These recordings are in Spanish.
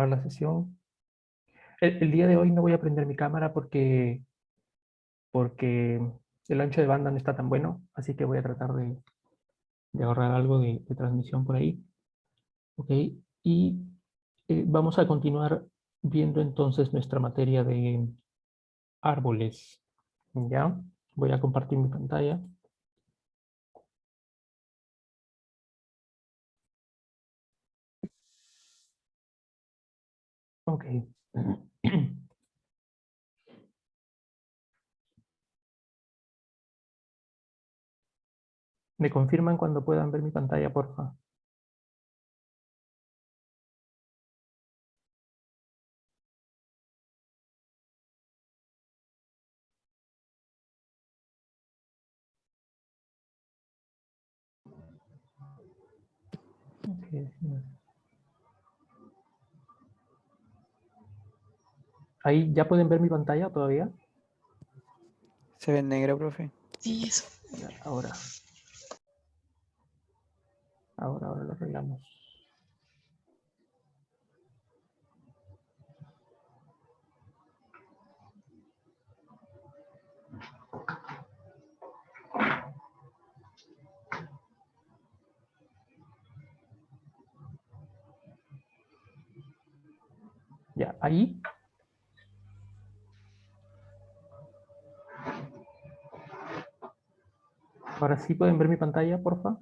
la sesión. El día de hoy no voy a prender mi cámara porque el ancho de banda no está tan bueno, así que voy a tratar de ahorrar algo de transmisión por ahí. ¿Ok? Y vamos a continuar viendo entonces nuestra materia de árboles. ¿Ya? Voy a compartir mi pantalla. Ok. ¿Me confirman cuando puedan ver mi pantalla, porfa? Ok. ¿Ahí ya pueden ver mi pantalla todavía? Se ve en negro, profe. Sí, eso. Ya, ahora lo arreglamos. Ya, ahí. Ahora sí pueden ver mi pantalla, porfa.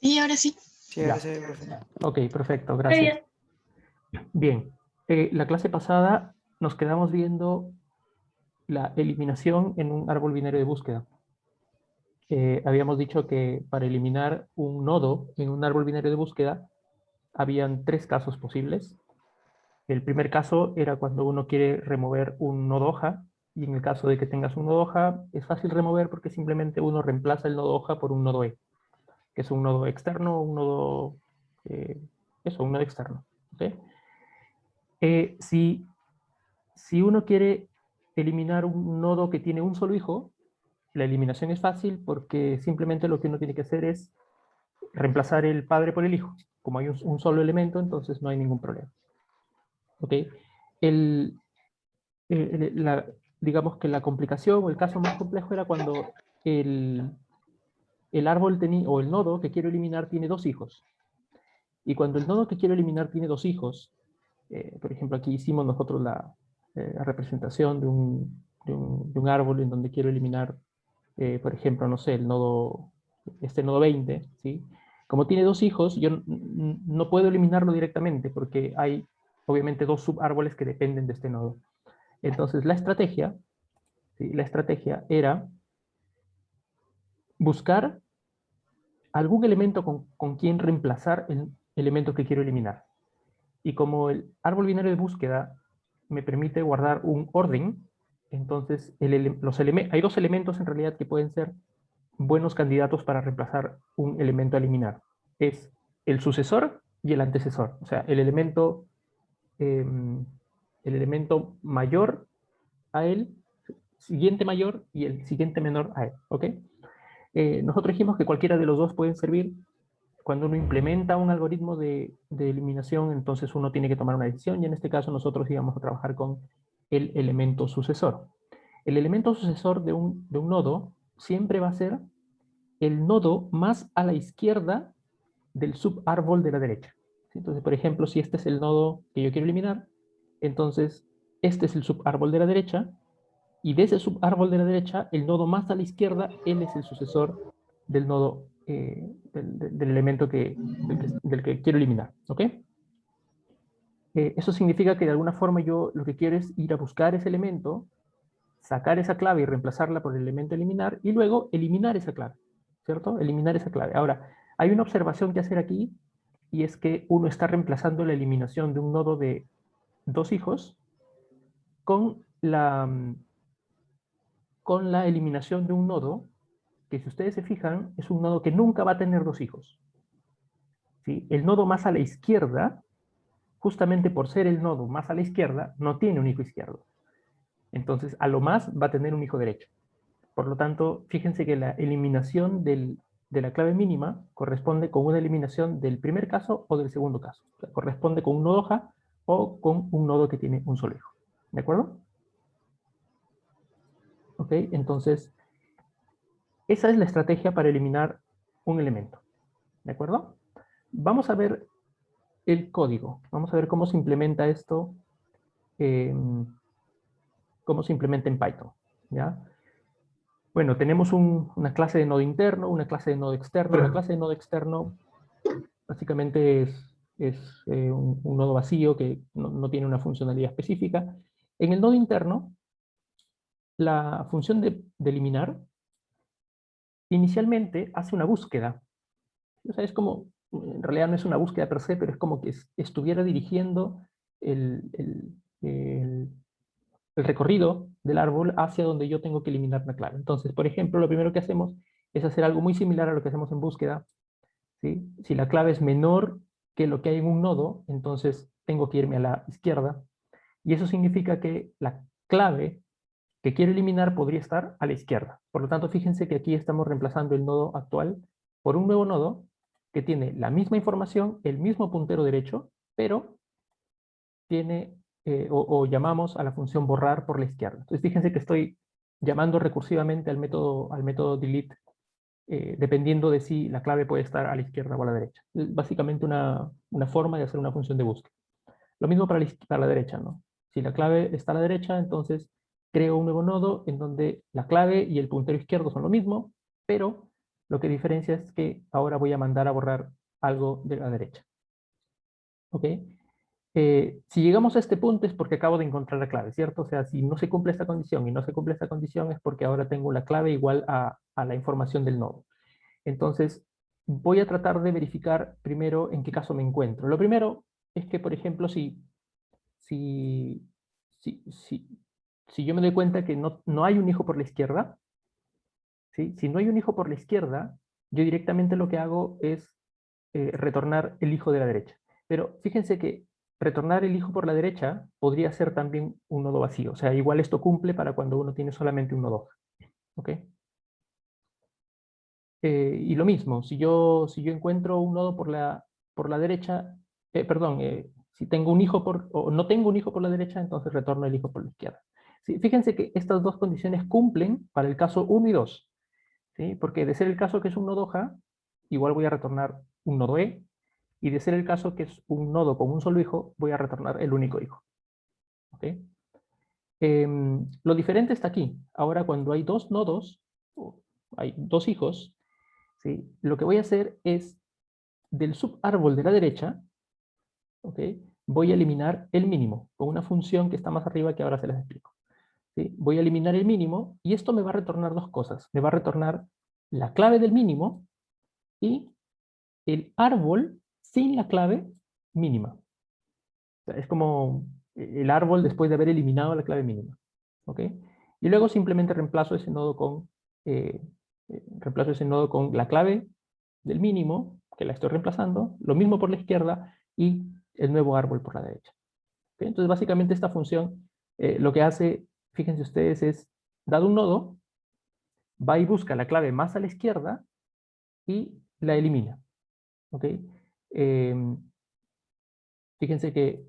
Sí, ahora sí. Sí, ahora Ya. se ve, profe. Ok, perfecto, gracias. Bien, la clase pasada nos quedamos viendo la eliminación en un árbol binario de búsqueda. Habíamos dicho que para eliminar un nodo en un árbol binario de búsqueda habían tres casos posibles. El primer caso era cuando uno quiere remover un nodo hoja, y en el caso de que tengas un nodo hoja es fácil remover porque simplemente uno reemplaza el nodo hoja por un nodo E, que es un nodo externo, un nodo, un nodo externo. ¿Okay? Si uno quiere eliminar un nodo que tiene un solo hijo, la eliminación es fácil porque simplemente lo que uno tiene que hacer es reemplazar el padre por el hijo. Como hay un solo elemento, entonces no hay ningún problema. ¿Ok? El, digamos que la complicación o el caso más complejo era cuando el, el árbol tenía, o el nodo que quiero eliminar tiene dos hijos. Y cuando el nodo que quiero eliminar tiene dos hijos, por ejemplo, aquí hicimos nosotros la representación de un árbol en donde quiero eliminar, por ejemplo, no sé, este nodo 20, ¿sí? Como tiene dos hijos, yo no puedo eliminarlo directamente porque hay obviamente dos subárboles que dependen de este nodo. Entonces, ¿sí? La estrategia era buscar algún elemento con quien reemplazar el elemento que quiero eliminar. Y como el árbol binario de búsqueda me permite guardar un orden, entonces hay dos elementos en realidad que pueden ser buenos candidatos para reemplazar un elemento a eliminar. Es el sucesor y el antecesor. O sea, el elemento mayor a él, siguiente mayor y el siguiente menor a él. ¿Ok? Nosotros dijimos que cualquiera de los dos pueden servir. Cuando uno implementa un algoritmo de eliminación, entonces uno tiene que tomar una decisión y en este caso nosotros íbamos a trabajar con el elemento sucesor. El elemento sucesor de un nodo siempre va a ser el nodo más a la izquierda del subárbol de la derecha. Entonces, por ejemplo, si este es el nodo que yo quiero eliminar, entonces este es el subárbol de la derecha y de ese subárbol de la derecha, el nodo más a la izquierda, él es el sucesor del nodo, del elemento del que quiero eliminar. ¿Ok? Eso significa que de alguna forma yo lo que quiero es ir a buscar ese elemento, sacar esa clave y reemplazarla por el elemento eliminar, y luego eliminar esa clave, ¿cierto? Eliminar esa clave. Ahora, hay una observación que hacer aquí, y es que uno está reemplazando la eliminación de un nodo de dos hijos con con la eliminación de un nodo que, si ustedes se fijan, es un nodo que nunca va a tener dos hijos. ¿Sí? El nodo más a la izquierda, justamente por ser el nodo más a la izquierda, no tiene un hijo izquierdo. Entonces, a lo más va a tener un hijo derecho. Por lo tanto, fíjense que la eliminación del de la clave mínima corresponde con una eliminación del primer caso o del segundo caso. O sea, corresponde con un nodo hoja o con un nodo que tiene un solo hijo. ¿De acuerdo? Ok, entonces, esa es la estrategia para eliminar un elemento. ¿De acuerdo? Vamos a ver el código. Vamos a ver cómo se implementa esto, cómo se implementa en Python. ¿Ya? Bueno, tenemos una clase de nodo interno, una clase de nodo externo. La clase de nodo externo básicamente es un nodo vacío que no tiene una funcionalidad específica. En el nodo interno, la función de eliminar inicialmente hace una búsqueda. O sea, es como, en realidad no es una búsqueda per se, pero es como que estuviera dirigiendo el, el- el- el recorrido del árbol hacia donde yo tengo que eliminar una clave. Entonces, por ejemplo, lo primero que hacemos es hacer algo muy similar a lo que hacemos en búsqueda, ¿sí? Si la clave es menor que lo que hay en un nodo, entonces tengo que irme a la izquierda. Y eso significa que la clave que quiero eliminar podría estar a la izquierda. Por lo tanto, fíjense que aquí estamos reemplazando el nodo actual por un nuevo nodo que tiene la misma información, el mismo puntero derecho, pero tiene, o llamamos a la función borrar por la izquierda. Entonces, fíjense que estoy llamando recursivamente al método delete, dependiendo de si la clave puede estar a la izquierda o a la derecha. Es básicamente una forma de hacer una función de búsqueda. Lo mismo para la derecha, ¿no? Si la clave está a la derecha, entonces creo un nuevo nodo en donde la clave y el puntero izquierdo son lo mismo, pero lo que diferencia es que ahora voy a mandar a borrar algo de la derecha. ¿Ok? Si llegamos a este punto es porque acabo de encontrar la clave, ¿cierto? O sea, si no se cumple esta condición y no se cumple esta condición es porque ahora tengo la clave igual a la información del nodo. Entonces, voy a tratar de verificar primero en qué caso me encuentro. Lo primero es que, por ejemplo, si, si, si, si yo me doy cuenta que no hay un hijo por la izquierda, ¿sí? Si no hay un hijo por la izquierda, yo directamente lo que hago es retornar el hijo de la derecha. Pero fíjense que retornar el hijo por la derecha podría ser también un nodo vacío. O sea, igual esto cumple para cuando uno tiene solamente un nodo. ¿Ok? Y lo mismo, si yo encuentro un nodo por la derecha, perdón, si tengo un hijo o no tengo un hijo por la derecha, entonces retorno el hijo por la izquierda. Sí, fíjense que estas dos condiciones cumplen para el caso 1 y 2, ¿sí? Porque de ser el caso que es un nodo J, igual voy a retornar un nodo E, y de ser el caso que es un nodo con un solo hijo, voy a retornar el único hijo. ¿Ok? Lo diferente está aquí. Ahora, cuando hay dos nodos, o hay dos hijos, ¿sí? Lo que voy a hacer es, del subárbol de la derecha, ¿ok? Voy a eliminar el mínimo, con una función que está más arriba que ahora se las explico. ¿Sí? Voy a eliminar el mínimo, y esto me va a retornar dos cosas. Me va a retornar la clave del mínimo y el árbol sin la clave mínima. O sea, es como el árbol después de haber eliminado la clave mínima. ¿Ok? Y luego simplemente eh, reemplazo ese nodo con la clave del mínimo, que la estoy reemplazando, lo mismo por la izquierda y el nuevo árbol por la derecha. ¿Ok? Entonces, básicamente esta función lo que hace, fíjense ustedes, es, dado un nodo, va y busca la clave más a la izquierda y la elimina. ¿Ok? Eh, Fíjense que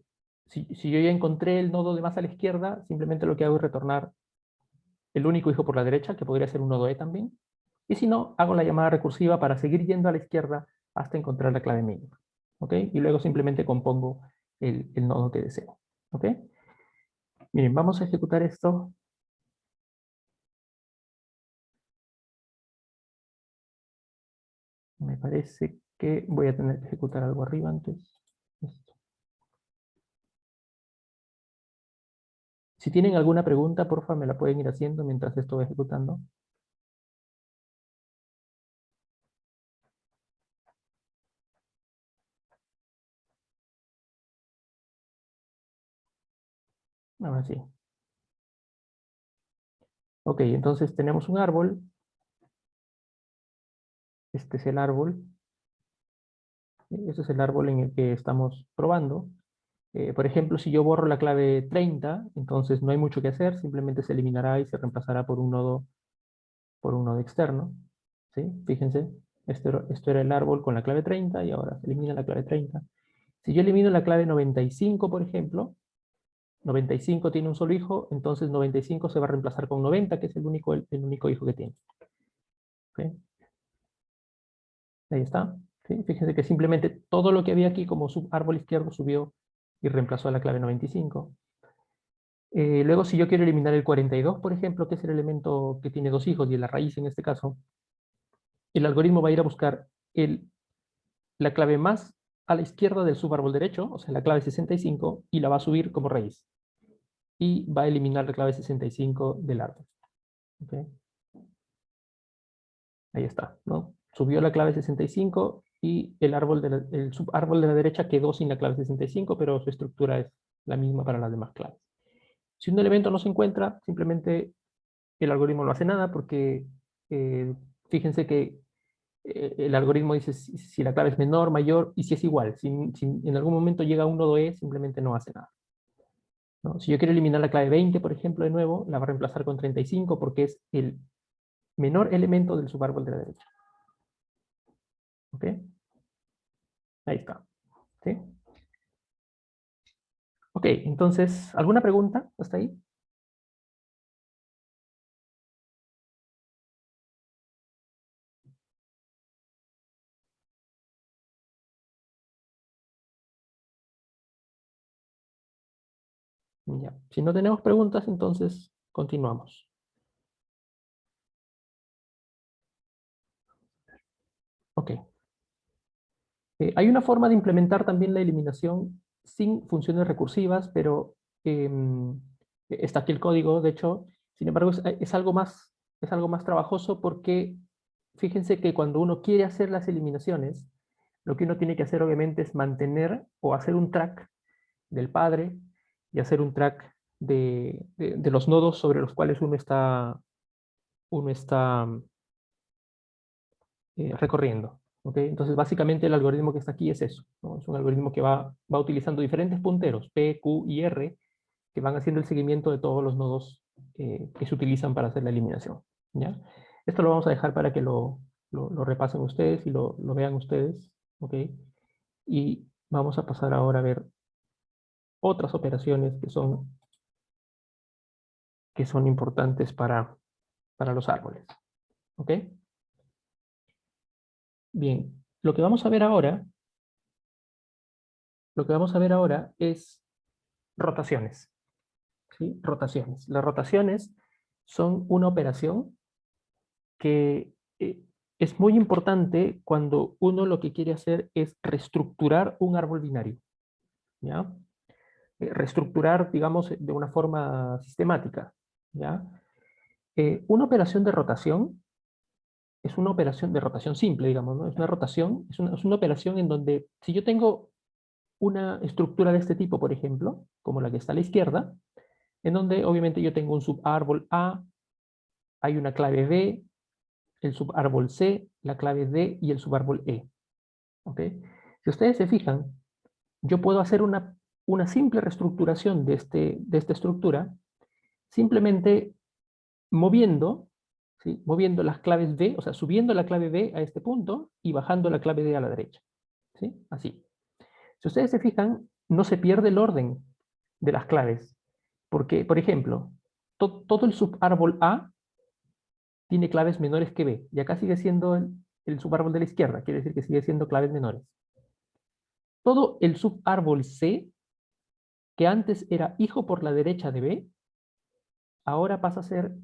si yo ya encontré el nodo de más a la izquierda, simplemente lo que hago es retornar el único hijo por la derecha, que podría ser un nodo E también. Y si no, hago la llamada recursiva para seguir yendo a la izquierda hasta encontrar la clave mínima. ¿Ok? Y luego simplemente compongo el nodo que deseo. ¿Ok? Miren, vamos a ejecutar esto. Me parece que voy a tener que ejecutar algo arriba antes. Esto. Si tienen alguna pregunta, porfa, me la pueden ir haciendo mientras esto va ejecutando. Ahora sí. Ok, entonces tenemos un árbol. Este es el árbol. Este es el árbol en el que estamos probando. Por ejemplo, si yo borro la clave 30, entonces no hay mucho que hacer, simplemente se eliminará y se reemplazará por un nodo externo. ¿Sí? Fíjense. Esto era el árbol con la clave 30 y ahora se elimina la clave 30. Si yo elimino la clave 95, por ejemplo, 95 tiene un solo hijo, entonces 95 se va a reemplazar con 90, que es el único hijo que tiene. ¿Ok? Ahí está. ¿Sí? Fíjense que simplemente todo lo que había aquí como subárbol izquierdo subió y reemplazó a la clave 95. Luego, si yo quiero eliminar el 42, por ejemplo, que es el elemento que tiene dos hijos y es la raíz en este caso, el algoritmo va a ir a buscar la clave más a la izquierda del subárbol derecho, o sea, la clave 65, y la va a subir como raíz. Y va a eliminar la clave 65 del árbol. ¿Ok? Ahí está, ¿no? Subió la clave 65 y el subárbol de la derecha quedó sin la clave 65, pero su estructura es la misma para las demás claves. Si un elemento no se encuentra, simplemente el algoritmo no hace nada porque fíjense que el algoritmo dice si la clave es menor, mayor y si es igual. Si en algún momento llega a un nodo E, simplemente no hace nada, ¿no? Si yo quiero eliminar la clave 20, por ejemplo, de nuevo, la va a reemplazar con 35 porque es el menor elemento del subárbol de la derecha. ¿Ok? Ahí está. ¿Sí? Ok, entonces, ¿alguna pregunta hasta ahí? Ya. Si no tenemos preguntas, entonces continuamos. Ok. Hay una forma de implementar también la eliminación sin funciones recursivas, pero está aquí el código, de hecho. Sin embargo, es algo más trabajoso porque fíjense que cuando uno quiere hacer las eliminaciones, lo que uno tiene que hacer obviamente es mantener o hacer un track del padre y hacer un track de los nodos sobre los cuales uno está recorriendo. ¿Ok? Entonces, básicamente el algoritmo que está aquí es eso, ¿no? Es un algoritmo que va utilizando diferentes punteros, P, Q y R, que van haciendo el seguimiento de todos los nodos que se utilizan para hacer la eliminación. ¿Ya? Esto lo vamos a dejar para que lo repasen ustedes y lo vean ustedes. ¿Ok? Y vamos a pasar ahora a ver otras operaciones que son importantes para los árboles. ¿Ok? Bien, lo que vamos a ver ahora es rotaciones. ¿Sí? Rotaciones. Las rotaciones son una operación que es muy importante cuando uno lo que quiere hacer es reestructurar un árbol binario. ¿Ya? Reestructurar, digamos, de una forma sistemática. ¿Ya? Una operación de rotación es una operación de rotación simple, digamos, ¿no? Es una rotación, es una operación en donde si yo tengo una estructura de este tipo, por ejemplo, como la que está a la izquierda, en donde obviamente yo tengo un subárbol A, hay una clave B, el subárbol C, la clave D y el subárbol E. ¿Ok? Si ustedes se fijan, yo puedo hacer una simple reestructuración de esta estructura simplemente moviendo, ¿sí? Moviendo las claves B, o sea, subiendo la clave B a este punto y bajando la clave D a la derecha. ¿Sí? Así. Si ustedes se fijan, no se pierde el orden de las claves. Porque, por ejemplo, todo el subárbol A tiene claves menores que B. Y acá sigue siendo el subárbol de la izquierda, quiere decir que sigue siendo claves menores. Todo el subárbol C, que antes era hijo por la derecha de B, ahora pasa a ser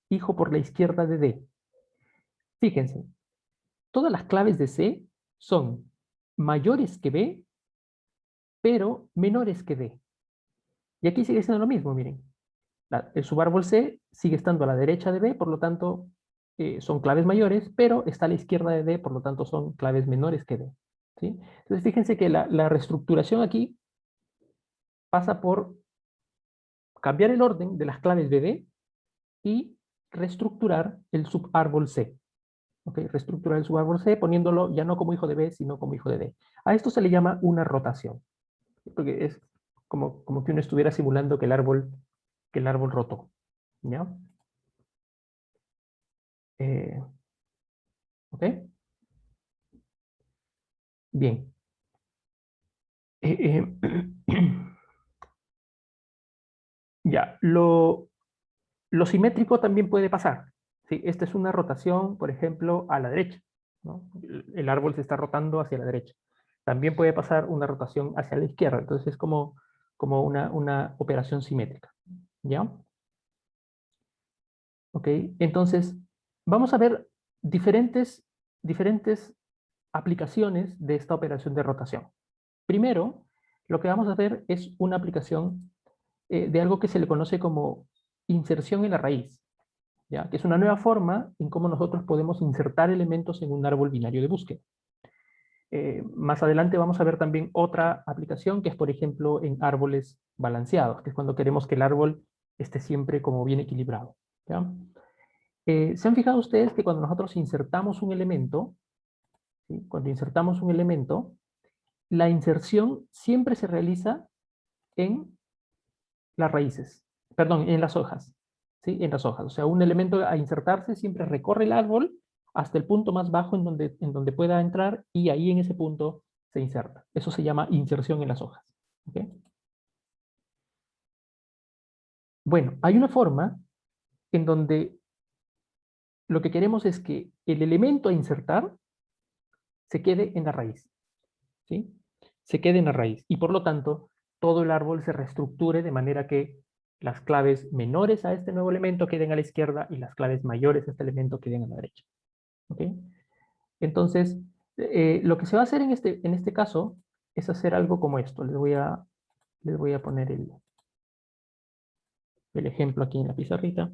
hijo por la izquierda de D. Fíjense, todas las claves de C son mayores que B, pero menores que D. Y aquí sigue siendo lo mismo, miren. El subárbol C sigue estando a la derecha de B, por lo tanto son claves mayores, pero está a la izquierda de D, por lo tanto son claves menores que D. ¿Sí? Entonces fíjense que la reestructuración aquí pasa por cambiar el orden de las claves de D y reestructurar el subárbol C. ¿Ok? Reestructurar el subárbol C poniéndolo ya no como hijo de B, sino como hijo de D. A esto se le llama una rotación, porque es como que uno estuviera simulando que el árbol rotó. ¿Ya? ¿Ok? Bien. Eh, ya, lo simétrico también puede pasar. ¿Sí? Esta es una rotación, por ejemplo, a la derecha, ¿no? El árbol se está rotando hacia la derecha. También puede pasar una rotación hacia la izquierda. Entonces es como una operación simétrica. ¿Ya? ¿Ok? Entonces, vamos a ver diferentes aplicaciones de esta operación de rotación. Primero, lo que vamos a ver es una aplicación de algo que se le conoce como inserción en la raíz, ¿ya? Que es una nueva forma en cómo nosotros podemos insertar elementos en un árbol binario de búsqueda. Más adelante vamos a ver también otra aplicación que es, por ejemplo, en árboles balanceados, que es cuando queremos que el árbol esté siempre como bien equilibrado. ¿Ya? ¿Se han fijado ustedes que cuando nosotros insertamos un elemento, ¿sí? Cuando insertamos un elemento, la inserción siempre se realiza en las raíces, perdón, en las hojas, ¿sí? En las hojas. O sea, un elemento a insertarse siempre recorre el árbol hasta el punto más bajo en donde pueda entrar y ahí en ese punto se inserta. Eso se llama inserción en las hojas. ¿Ok? Bueno, hay una forma en donde lo que queremos es que el elemento a insertar se quede en la raíz, ¿sí? Se quede en la raíz y por lo tanto todo el árbol se reestructure de manera que las claves menores a este nuevo elemento queden a la izquierda y las claves mayores a este elemento queden a la derecha. ¿Ok? Entonces, lo que se va a hacer en este caso es hacer algo como esto. Les voy a poner el ejemplo aquí en la pizarrita.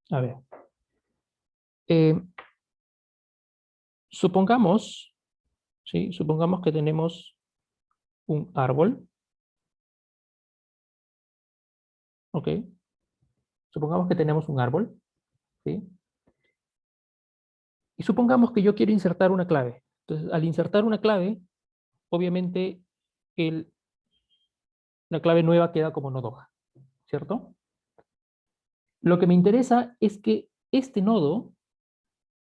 A ver. Eh, supongamos, ¿sí? Supongamos que tenemos un árbol. ¿Ok? Supongamos que tenemos un árbol. ¿Sí? Y supongamos que yo quiero insertar una clave. Entonces, al insertar una clave, obviamente el, la clave nueva queda como nodo hoja, ¿cierto? Lo que me interesa es que este nodo,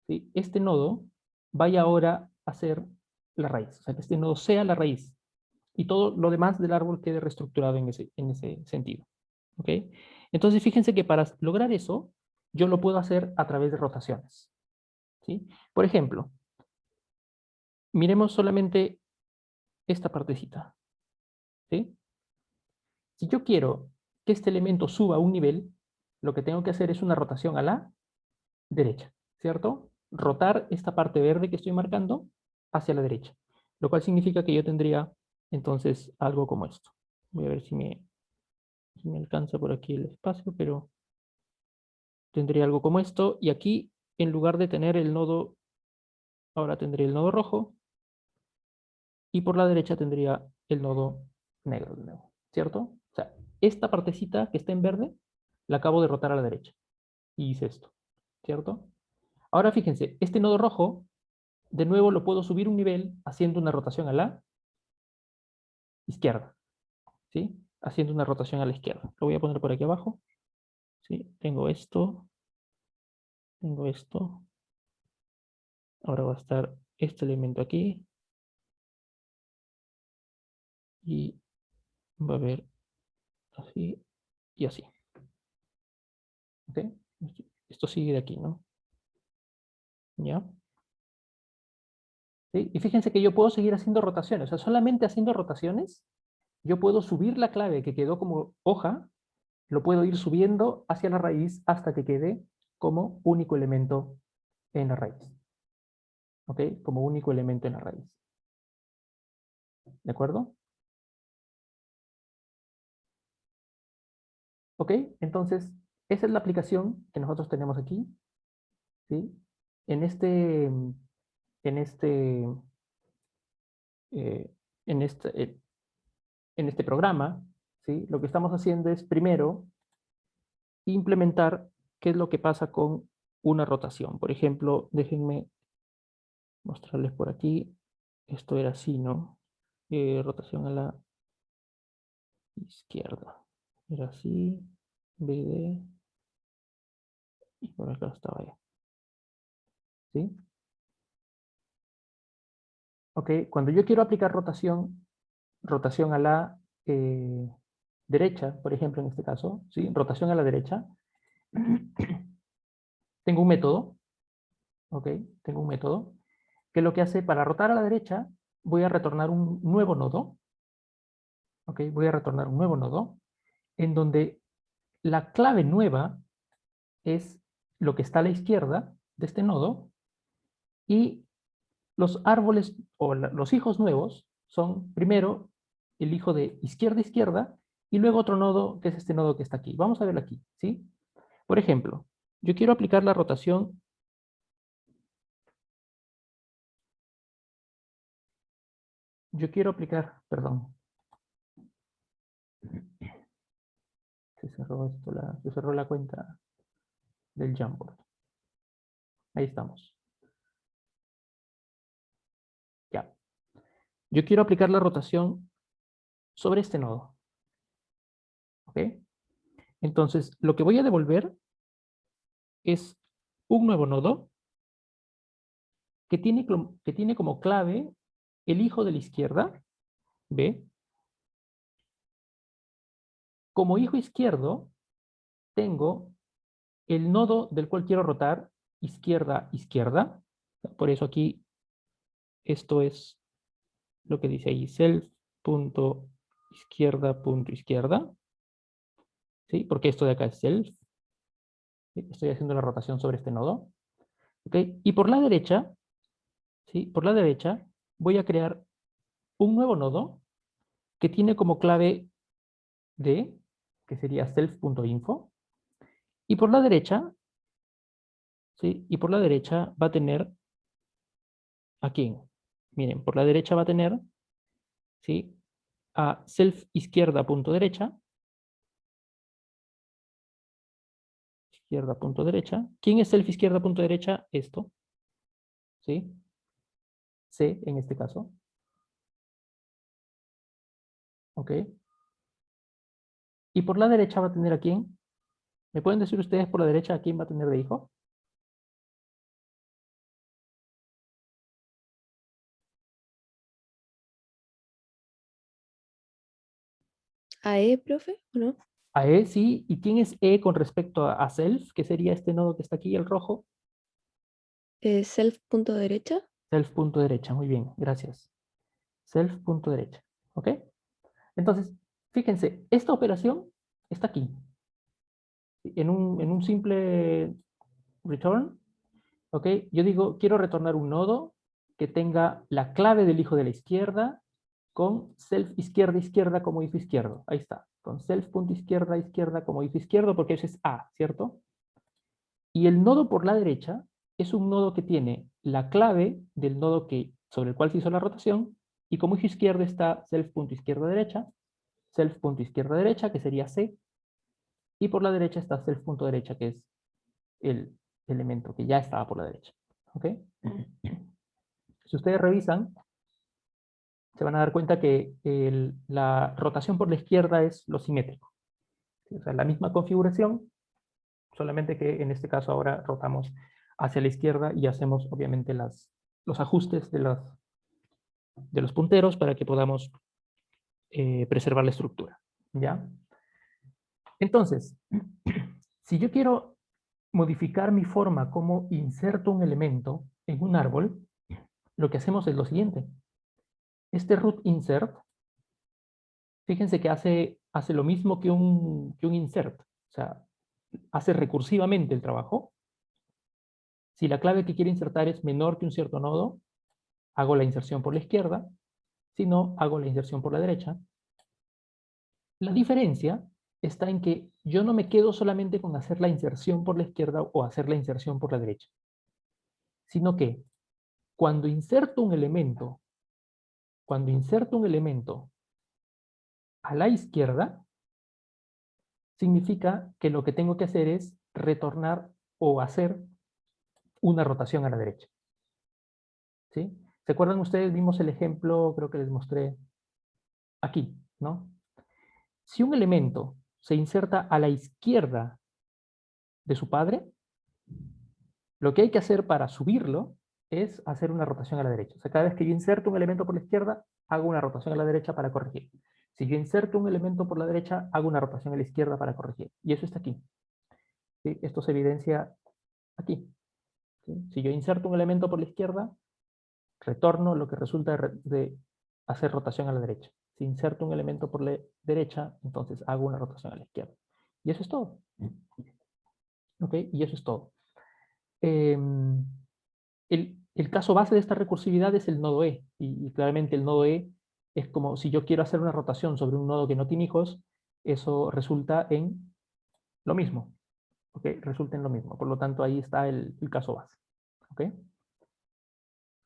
¿sí? Este nodo vaya ahora a ser la raíz, o sea, que este nodo sea la raíz y todo lo demás del árbol quede reestructurado en ese sentido. ¿Ok? Entonces, fíjense que para lograr eso, yo lo puedo hacer a través de rotaciones. ¿Sí? Por ejemplo, miremos solamente esta partecita. ¿Sí? Si yo quiero que este elemento suba un nivel, lo que tengo que hacer es una rotación a la derecha, ¿cierto? Rotar esta parte verde que estoy marcando hacia la derecha, lo cual significa que yo tendría entonces algo como esto. Voy a ver si me alcanza por aquí el espacio, pero tendría algo como esto, y aquí, en lugar de tener el nodo, ahora tendría el nodo rojo, y por la derecha tendría el nodo negro de nuevo, ¿cierto? O sea, esta partecita que está en verde, la acabo de rotar a la derecha, y hice esto, ¿cierto? Ahora fíjense, este nodo rojo, de nuevo lo puedo subir un nivel haciendo una rotación a la izquierda, ¿sí? Haciendo una rotación a la izquierda. Lo voy a poner por aquí abajo, ¿sí? Tengo esto, ahora va a estar este elemento aquí, y va a haber así y así, ¿ok? Esto sigue de aquí, ¿no? ¿Ya? ¿Sí? Y fíjense que yo puedo seguir haciendo rotaciones, o sea, solamente haciendo rotaciones, yo puedo subir la clave que quedó como hoja, lo puedo ir subiendo hacia la raíz hasta que quede como único elemento en la raíz. ¿Ok? Como único elemento en la raíz. ¿De acuerdo? ¿Ok? Entonces, esa es la aplicación que nosotros tenemos aquí. ¿Sí? En este, en este, eh, en este, en este programa, ¿sí? Lo que estamos haciendo es primero implementar qué es lo que pasa con una rotación. Por ejemplo, déjenme mostrarles por aquí. Esto era así, ¿no? Rotación a la izquierda. Era así, BD, y por acá estaba ya. ¿Sí? ¿ok? Cuando yo quiero aplicar rotación a la derecha, por ejemplo, en este caso, ¿sí? Rotación a la derecha, tengo un método, ¿ok? Tengo un método que lo que hace para rotar a la derecha, voy a retornar un nuevo nodo, ¿ok? Voy a retornar un nuevo nodo en donde la clave nueva es lo que está a la izquierda de este nodo y los árboles o los hijos nuevos son primero el hijo de izquierda a izquierda y luego otro nodo que es este nodo que está aquí. Vamos a verlo aquí, ¿sí? Por ejemplo, yo quiero aplicar la rotación. Yo quiero aplicar, perdón. Se cerró esto, se cerró la cuenta del Jamboard. Ahí estamos. Ya. Yo quiero aplicar la rotación sobre este nodo. ¿Ok? Entonces, lo que voy a devolver es un nuevo nodo que tiene como clave el hijo de la izquierda, ¿ve? Como hijo izquierdo, tengo el nodo del cual quiero rotar izquierda, izquierda. Por eso aquí esto es lo que dice ahí, self.izquierda, punto izquierda. ¿Sí? Porque esto de acá es self. ¿Sí? Estoy haciendo la rotación sobre este nodo. ¿Ok? Y por la derecha, ¿sí? Por la derecha voy a crear un nuevo nodo que tiene como clave D, que sería self.info. Y por la derecha, ¿sí? Y por la derecha va a tener, ¿a quién? Miren, por la derecha va a tener, ¿sí? A self izquierda punto derecha. Izquierda punto derecha. ¿Quién es self izquierda punto derecha? Esto, ¿sí? C en este caso. ¿Ok? Y por la derecha va a tener a quién. ¿Me pueden decir ustedes por la derecha a quién va a tener de hijo? ¿AE, profe? ¿O no? A E, sí. ¿Y quién es E con respecto a self? Que sería este nodo que está aquí, el rojo. Self punto derecha. Self punto derecha. Muy bien, gracias. Self punto derecha. ¿Ok? Entonces, fíjense, esta operación está aquí. En un simple return, ¿ok? Yo digo, quiero retornar un nodo que tenga la clave del hijo de la izquierda con self izquierda izquierda como hijo izquierdo. Ahí está. Con self punto izquierda izquierda como hijo izquierdo porque ese es A, ¿cierto? Y el nodo por la derecha es un nodo que tiene la clave del nodo sobre el cual se hizo la rotación y como hijo izquierdo está self punto izquierda derecha, self punto izquierda derecha que sería C y por la derecha está self punto derecha que es el elemento que ya estaba por la derecha. ¿Ok? Si ustedes revisan, se van a dar cuenta que la rotación por la izquierda es lo simétrico. ¿Sí? O sea, la misma configuración, solamente que en este caso ahora rotamos hacia la izquierda y hacemos obviamente los ajustes de los punteros para que podamos preservar la estructura. ¿Ya? Entonces, si yo quiero modificar mi forma como inserto un elemento en un árbol, lo que hacemos es lo siguiente. Este root insert, fíjense que hace lo mismo que un insert. O sea, hace recursivamente el trabajo. Si la clave que quiero insertar es menor que un cierto nodo, hago la inserción por la izquierda. Si no, hago la inserción por la derecha. La diferencia está en que yo no me quedo solamente con hacer la inserción por la izquierda o hacer la inserción por la derecha, sino que cuando inserto un elemento, a la izquierda, significa que lo que tengo que hacer es retornar o hacer una rotación a la derecha. ¿Sí? ¿Se acuerdan ustedes? Vimos el ejemplo, creo que les mostré aquí, ¿no? Si un elemento se inserta a la izquierda de su padre, lo que hay que hacer para subirlo es hacer una rotación a la derecha. O sea, cada vez que yo inserto un elemento por la izquierda, hago una rotación a la derecha para corregir. Si yo inserto un elemento por la derecha, hago una rotación a la izquierda para corregir. Y eso está aquí. ¿Sí? Esto se evidencia aquí. ¿Sí? Si yo inserto un elemento por la izquierda, retorno lo que resulta de hacer rotación a la derecha. Si inserto un elemento por la derecha, entonces hago una rotación a la izquierda. Y eso es todo. ¿Ok? Y eso es todo. El caso base de esta recursividad es el nodo E. Y claramente el nodo E es como si yo quiero hacer una rotación sobre un nodo que no tiene hijos, eso resulta en lo mismo. ¿Ok? Resulta en lo mismo. Por lo tanto, ahí está el caso base. ¿Ok?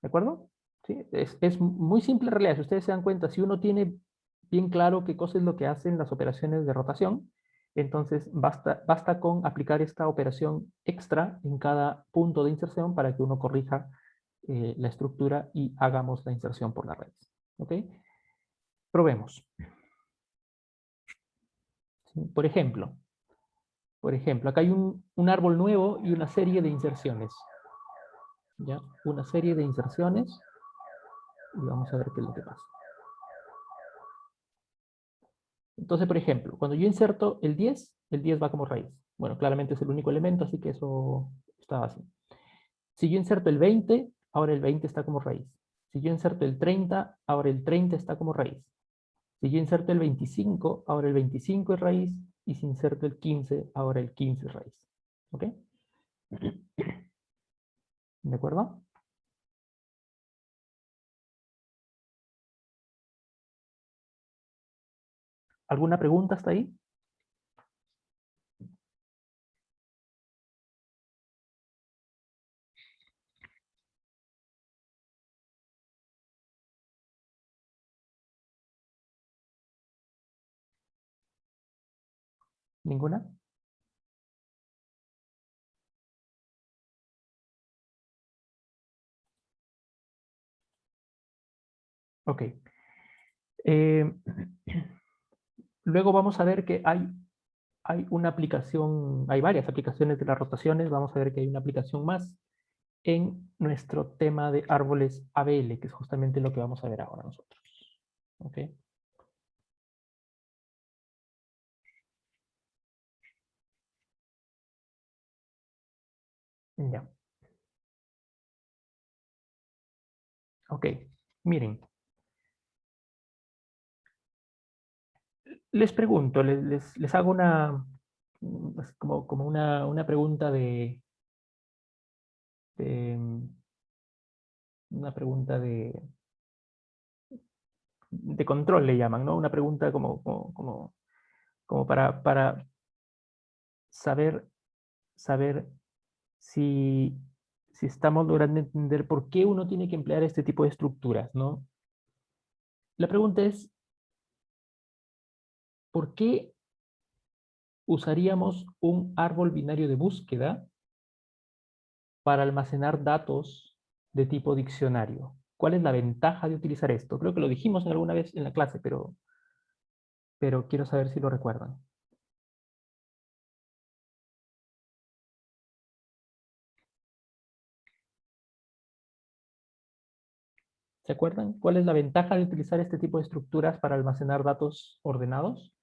¿De acuerdo? ¿Sí? Es muy simple en realidad. Si ustedes se dan cuenta, si uno tiene bien claro qué cosa es lo que hacen las operaciones de rotación, entonces basta con aplicar esta operación extra en cada punto de inserción para que uno corrija la estructura y hagamos la inserción por la raíz. ¿Ok? Probemos. ¿Sí? Por ejemplo, acá hay un árbol nuevo y una serie de inserciones. ¿Ya? Una serie de inserciones. Y vamos a ver qué es lo que pasa. Entonces, por ejemplo, cuando yo inserto el 10 va como raíz. Bueno, claramente es el único elemento, así que eso está así. Si yo inserto el 20, ahora el 20 está como raíz. Si yo inserto el 30, ahora el 30 está como raíz. Si yo inserto el 25, ahora el 25 es raíz. Y si inserto el 15, ahora el 15 es raíz. ¿Ok? ¿De acuerdo? ¿Alguna pregunta hasta ahí? ¿Ninguna? Ok. Eh, luego vamos a ver que hay una aplicación, hay varias aplicaciones de las rotaciones. Vamos a ver que hay una aplicación más en nuestro tema de árboles ABL, que es justamente lo que vamos a ver ahora nosotros. ¿Ok? Ya. Ok. Miren. Les pregunto, les hago como una pregunta de- una pregunta de control, le llaman, ¿no? Una pregunta como para saber si, si estamos logrando entender por qué uno tiene que emplear este tipo de estructuras, ¿no? La pregunta es, ¿por qué usaríamos un árbol binario de búsqueda para almacenar datos de tipo diccionario? ¿Cuál es la ventaja de utilizar esto? Creo que lo dijimos alguna vez en la clase, pero quiero saber si lo recuerdan. ¿Se acuerdan? ¿Cuál es la ventaja de utilizar este tipo de estructuras para almacenar datos ordenados?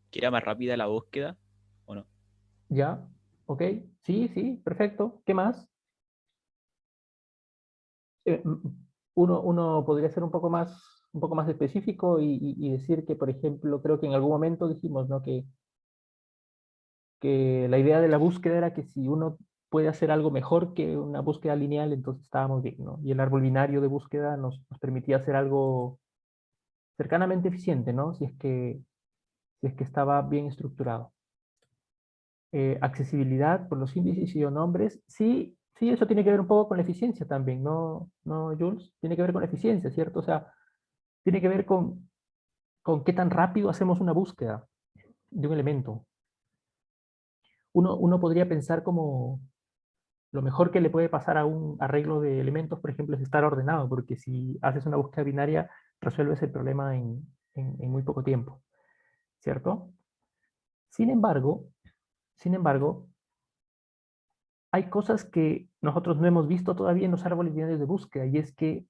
¿Que era más rápida la búsqueda o no? ¿Ya? ¿Ok? Sí, sí, perfecto. ¿Qué más? Uno podría ser un poco más específico y decir que, por ejemplo, creo que en algún momento dijimos, ¿no? Que la idea de la búsqueda era que si uno puede hacer algo mejor que una búsqueda lineal, entonces estábamos bien, ¿no? Y el árbol binario de búsqueda nos permitía hacer algo cercanamente eficiente, ¿no? Si es que estaba bien estructurado. Accesibilidad por los índices y o nombres, sí, sí, eso tiene que ver un poco con la eficiencia también, ¿no, Jules? Tiene que ver con la eficiencia, ¿cierto? O sea, tiene que ver con qué tan rápido hacemos una búsqueda de un elemento. Uno podría pensar como lo mejor que le puede pasar a un arreglo de elementos, por ejemplo, es estar ordenado, porque si haces una búsqueda binaria, resuelves el problema en muy poco tiempo. ¿cierto? Sin embargo, hay cosas que nosotros no hemos visto todavía en los árboles binarios de búsqueda, y es que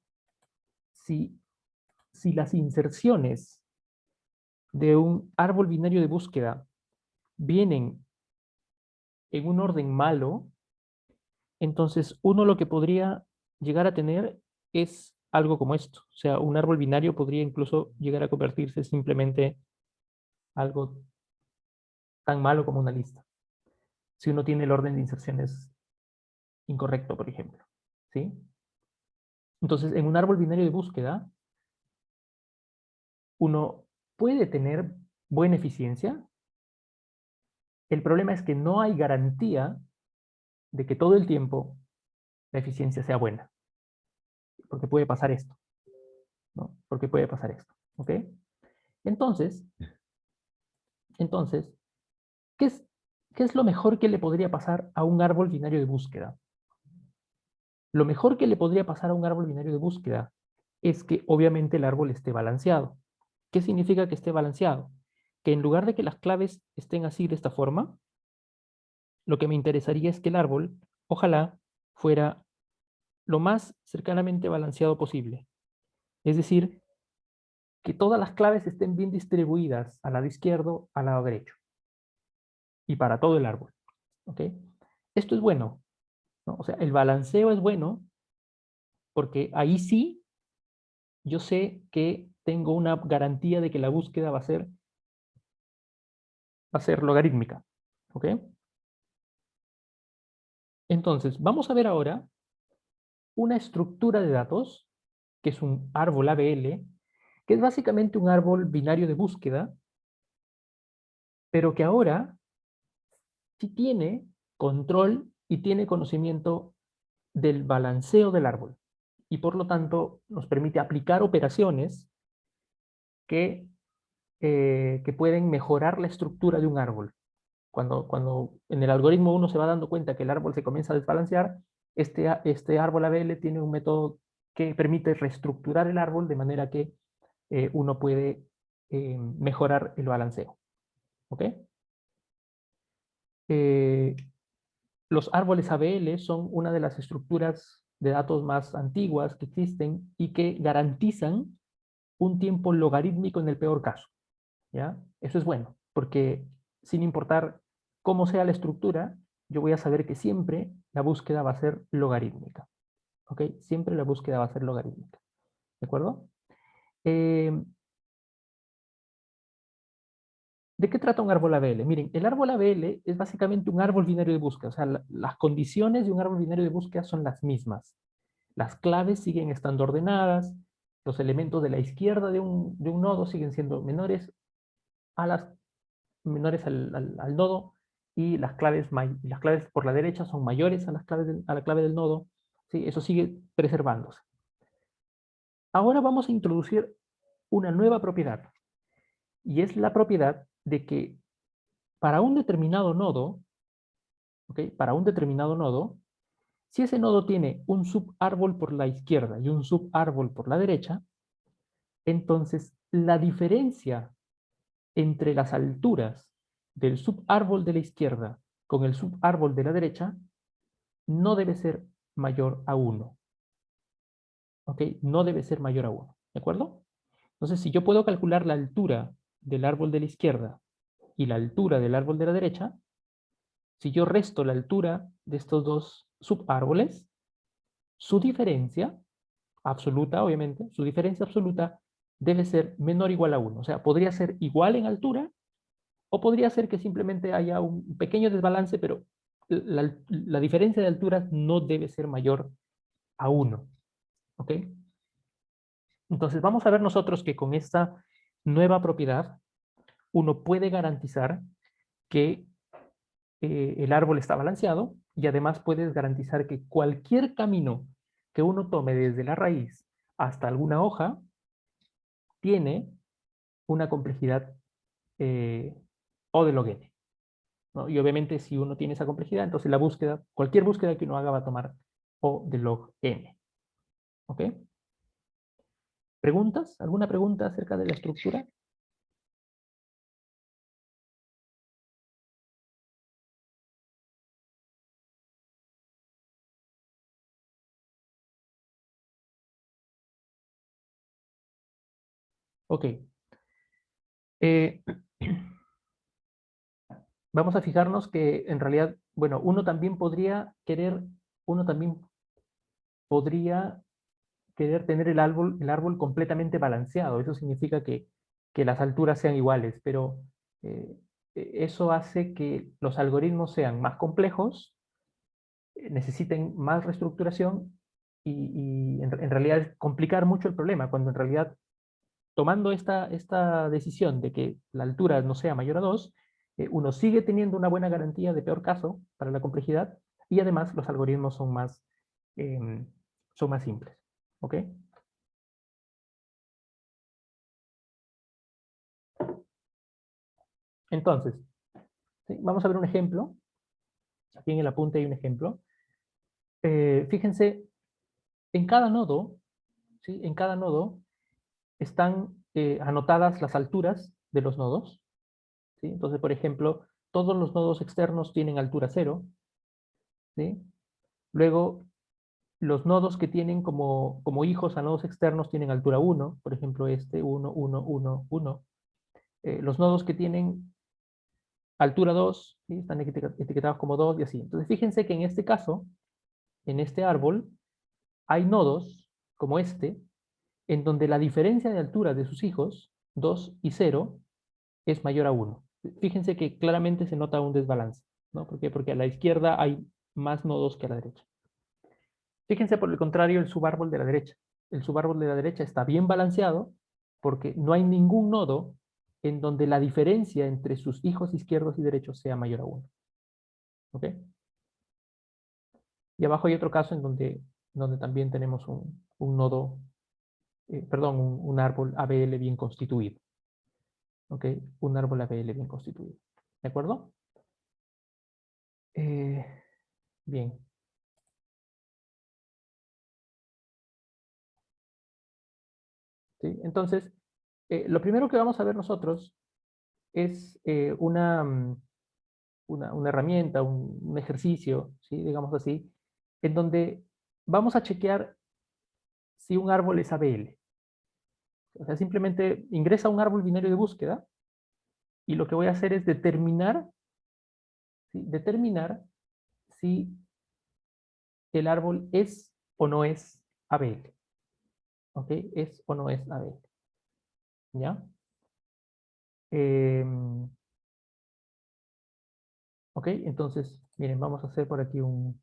si las inserciones de un árbol binario de búsqueda vienen en un orden malo, entonces uno lo que podría llegar a tener es algo como esto. O sea, un árbol binario podría incluso llegar a convertirse simplemente algo tan malo como una lista, si uno tiene el orden de inserciones incorrecto, por ejemplo. ¿Sí? Entonces, en un árbol binario de búsqueda, uno puede tener buena eficiencia. El problema es que no hay garantía de que todo el tiempo la eficiencia sea buena, porque puede pasar esto, ¿no? Porque puede pasar esto, ¿ok? Entonces, ¿qué es lo mejor que le podría pasar a un árbol binario de búsqueda? Lo mejor que le podría pasar a un árbol binario de búsqueda es que obviamente el árbol esté balanceado. ¿Qué significa que esté balanceado? Que en lugar de que las claves estén así de esta forma, lo que me interesaría es que el árbol, ojalá, fuera lo más cercanamente balanceado posible. Es decir, que todas las claves estén bien distribuidas al lado izquierdo, al lado derecho. Y para todo el árbol. ¿Ok? Esto es bueno, ¿no? O sea, el balanceo es bueno porque ahí sí yo sé que tengo una garantía de que la búsqueda va a ser logarítmica. ¿Ok? Entonces, vamos a ver ahora una estructura de datos, que es un árbol ABL, que es básicamente un árbol binario de búsqueda, pero que ahora sí tiene control y tiene conocimiento del balanceo del árbol. Y por lo tanto nos permite aplicar operaciones que, que pueden mejorar la estructura de un árbol. Cuando en el algoritmo uno se va dando cuenta que el árbol se comienza a desbalancear, este árbol ABL tiene un método que permite reestructurar el árbol de manera que uno puede mejorar el balanceo. ¿Ok? Eh, los árboles ABL son una de las estructuras de datos más antiguas que existen y que garantizan un tiempo logarítmico en el peor caso. ¿Ya? Eso es bueno, porque sin importar cómo sea la estructura, yo voy a saber que siempre la búsqueda va a ser logarítmica. ¿Ok? Siempre la búsqueda va a ser logarítmica. ¿De acuerdo? ¿De qué trata un árbol ABL? Miren, el árbol ABL es básicamente un árbol binario de búsqueda. O sea, las condiciones de un árbol binario de búsqueda son las mismas. Las claves siguen estando ordenadas, los elementos de la izquierda de un nodo siguen siendo menores al nodo, y las claves por la derecha son mayores a a la clave del nodo. ¿Sí? Eso sigue preservándose. Ahora vamos a introducir una nueva propiedad, y es la propiedad de que para un determinado nodo, ¿ok? Para un determinado nodo, si ese nodo tiene un subárbol por la izquierda y un subárbol por la derecha, entonces la diferencia entre las alturas del subárbol de la izquierda con el subárbol de la derecha no debe ser mayor a 1. ¿Ok? No debe ser mayor a 1. ¿De acuerdo? Entonces, si yo puedo calcular la altura del árbol de la izquierda y la altura del árbol de la derecha, si yo resto la altura de estos dos subárboles, su diferencia absoluta, obviamente, su diferencia absoluta debe ser menor o igual a 1. O sea, podría ser igual en altura, o podría ser que simplemente haya un pequeño desbalance, pero la diferencia de alturas no debe ser mayor a 1. ¿Ok? Entonces vamos a ver nosotros que con esta nueva propiedad uno puede garantizar que el árbol está balanceado, y además puedes garantizar que cualquier camino que uno tome desde la raíz hasta alguna hoja tiene una complejidad O de log n, ¿no? Y obviamente si uno tiene esa complejidad, entonces la búsqueda, cualquier búsqueda que uno haga va a tomar O de log n. ¿Ok? ¿Preguntas? ¿Alguna pregunta acerca de la estructura? Ok. Eh, vamos a fijarnos que en realidad, bueno, uno también podría querer tener el árbol completamente balanceado. Eso significa que las alturas sean iguales, pero eh, eso hace que los algoritmos sean más complejos, necesiten más reestructuración y en realidad es complicar mucho el problema, cuando en realidad tomando esta decisión de que la altura no sea mayor a 2, uno sigue teniendo una buena garantía de peor caso para la complejidad y además los algoritmos em, son más simples. ¿Ok? Entonces, ¿sí? Vamos a ver un ejemplo. Aquí en el apunte hay un ejemplo. Fíjense, en cada nodo, ¿sí? En cada nodo están anotadas las alturas de los nodos. ¿Sí? Entonces, por ejemplo, todos los nodos externos tienen altura 0. ¿Sí? Luego, los nodos que tienen como hijos a nodos externos tienen altura 1. Por ejemplo, este 1, 1, 1, 1. Los nodos que tienen altura 2, ¿sí? Están etiquetados como 2 y así. Entonces, fíjense que en este caso, en este árbol, hay nodos como este, en donde la diferencia de altura de sus hijos, 2 y 0, es mayor a 1. Fíjense que claramente se nota un desbalance, ¿no? ¿Por qué? Porque a la izquierda hay más nodos que a la derecha. Fíjense por el contrario el subárbol de la derecha. El subárbol de la derecha está bien balanceado porque no hay ningún nodo en donde la diferencia entre sus hijos izquierdos y derechos sea mayor a 1. ¿Ok? Y abajo hay otro caso en donde también tenemos un nodo, perdón, un árbol ABL bien constituido. ¿Ok? Un árbol ABL bien constituido. ¿De acuerdo? Eh, bien. ¿Sí? Entonces, lo primero que vamos a ver nosotros es una herramienta, un ejercicio, ¿sí? Digamos así, en donde vamos a chequear si un árbol es ABL. O sea, simplemente ingresa un árbol binario de búsqueda y lo que voy a hacer es determinar, ¿sí? Determinar si el árbol es o no es ABL. ¿Ok? Es o no es ABL. ¿Ya? Ok, entonces, miren, vamos a hacer por aquí una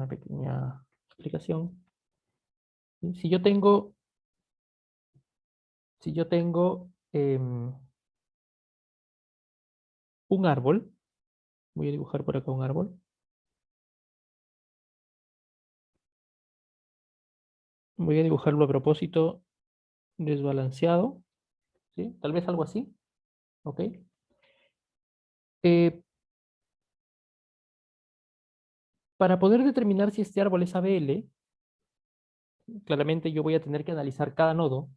pequeña explicación. ¿Sí? Si yo tengo un árbol, voy a dibujar por acá un árbol, voy a dibujarlo a propósito desbalanceado, ¿sí? Tal vez algo así, ¿ok? Eh, para poder determinar si este árbol es ABL, claramente yo voy a tener que analizar cada nodo,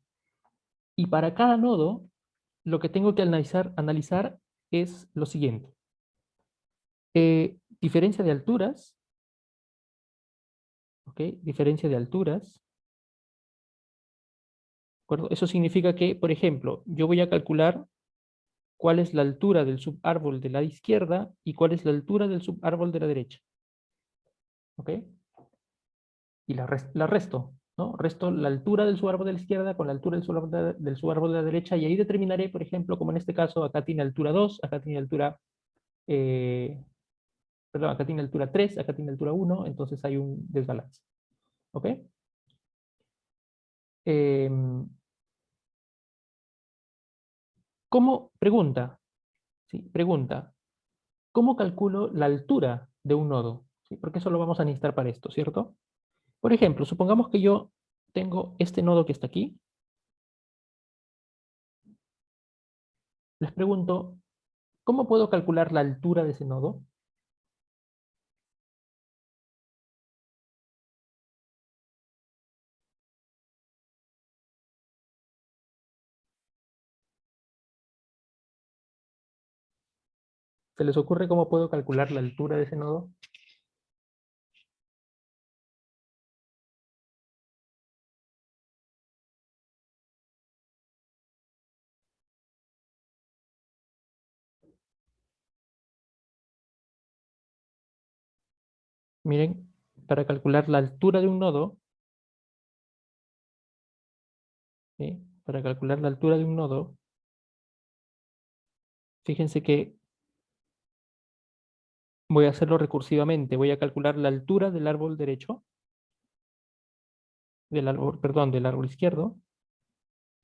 y para cada nodo, lo que tengo que analizar es lo siguiente. Diferencia de alturas, ¿ok? Diferencia de alturas, ¿de acuerdo? Eso significa que, por ejemplo, yo voy a calcular cuál es la altura del subárbol de la izquierda y cuál es la altura del subárbol de la derecha. ¿Ok? Y la resto, ¿no? Resto la altura del subárbol de la izquierda con la altura del subárbol de la derecha y ahí determinaré, por ejemplo, como en este caso, acá tiene altura 2, acá tiene altura, eh, perdón, acá tiene altura 3, acá tiene altura 1, entonces hay un desbalance. ¿Ok? ¿Cómo? Pregunta, ¿sí? Pregunta, ¿cómo calculo la altura de un nodo? ¿Sí? Porque eso lo vamos a necesitar para esto, ¿cierto? Por ejemplo, supongamos que yo tengo este nodo que está aquí. Les pregunto, ¿cómo puedo calcular la altura de ese nodo? ¿Se les ocurre cómo puedo calcular la altura de ese nodo? Miren, para calcular la altura de un nodo, ¿sí? Para calcular la altura de un nodo, fíjense que voy a hacerlo recursivamente. Voy a calcular la altura del árbol derecho, del árbol, perdón, del árbol izquierdo,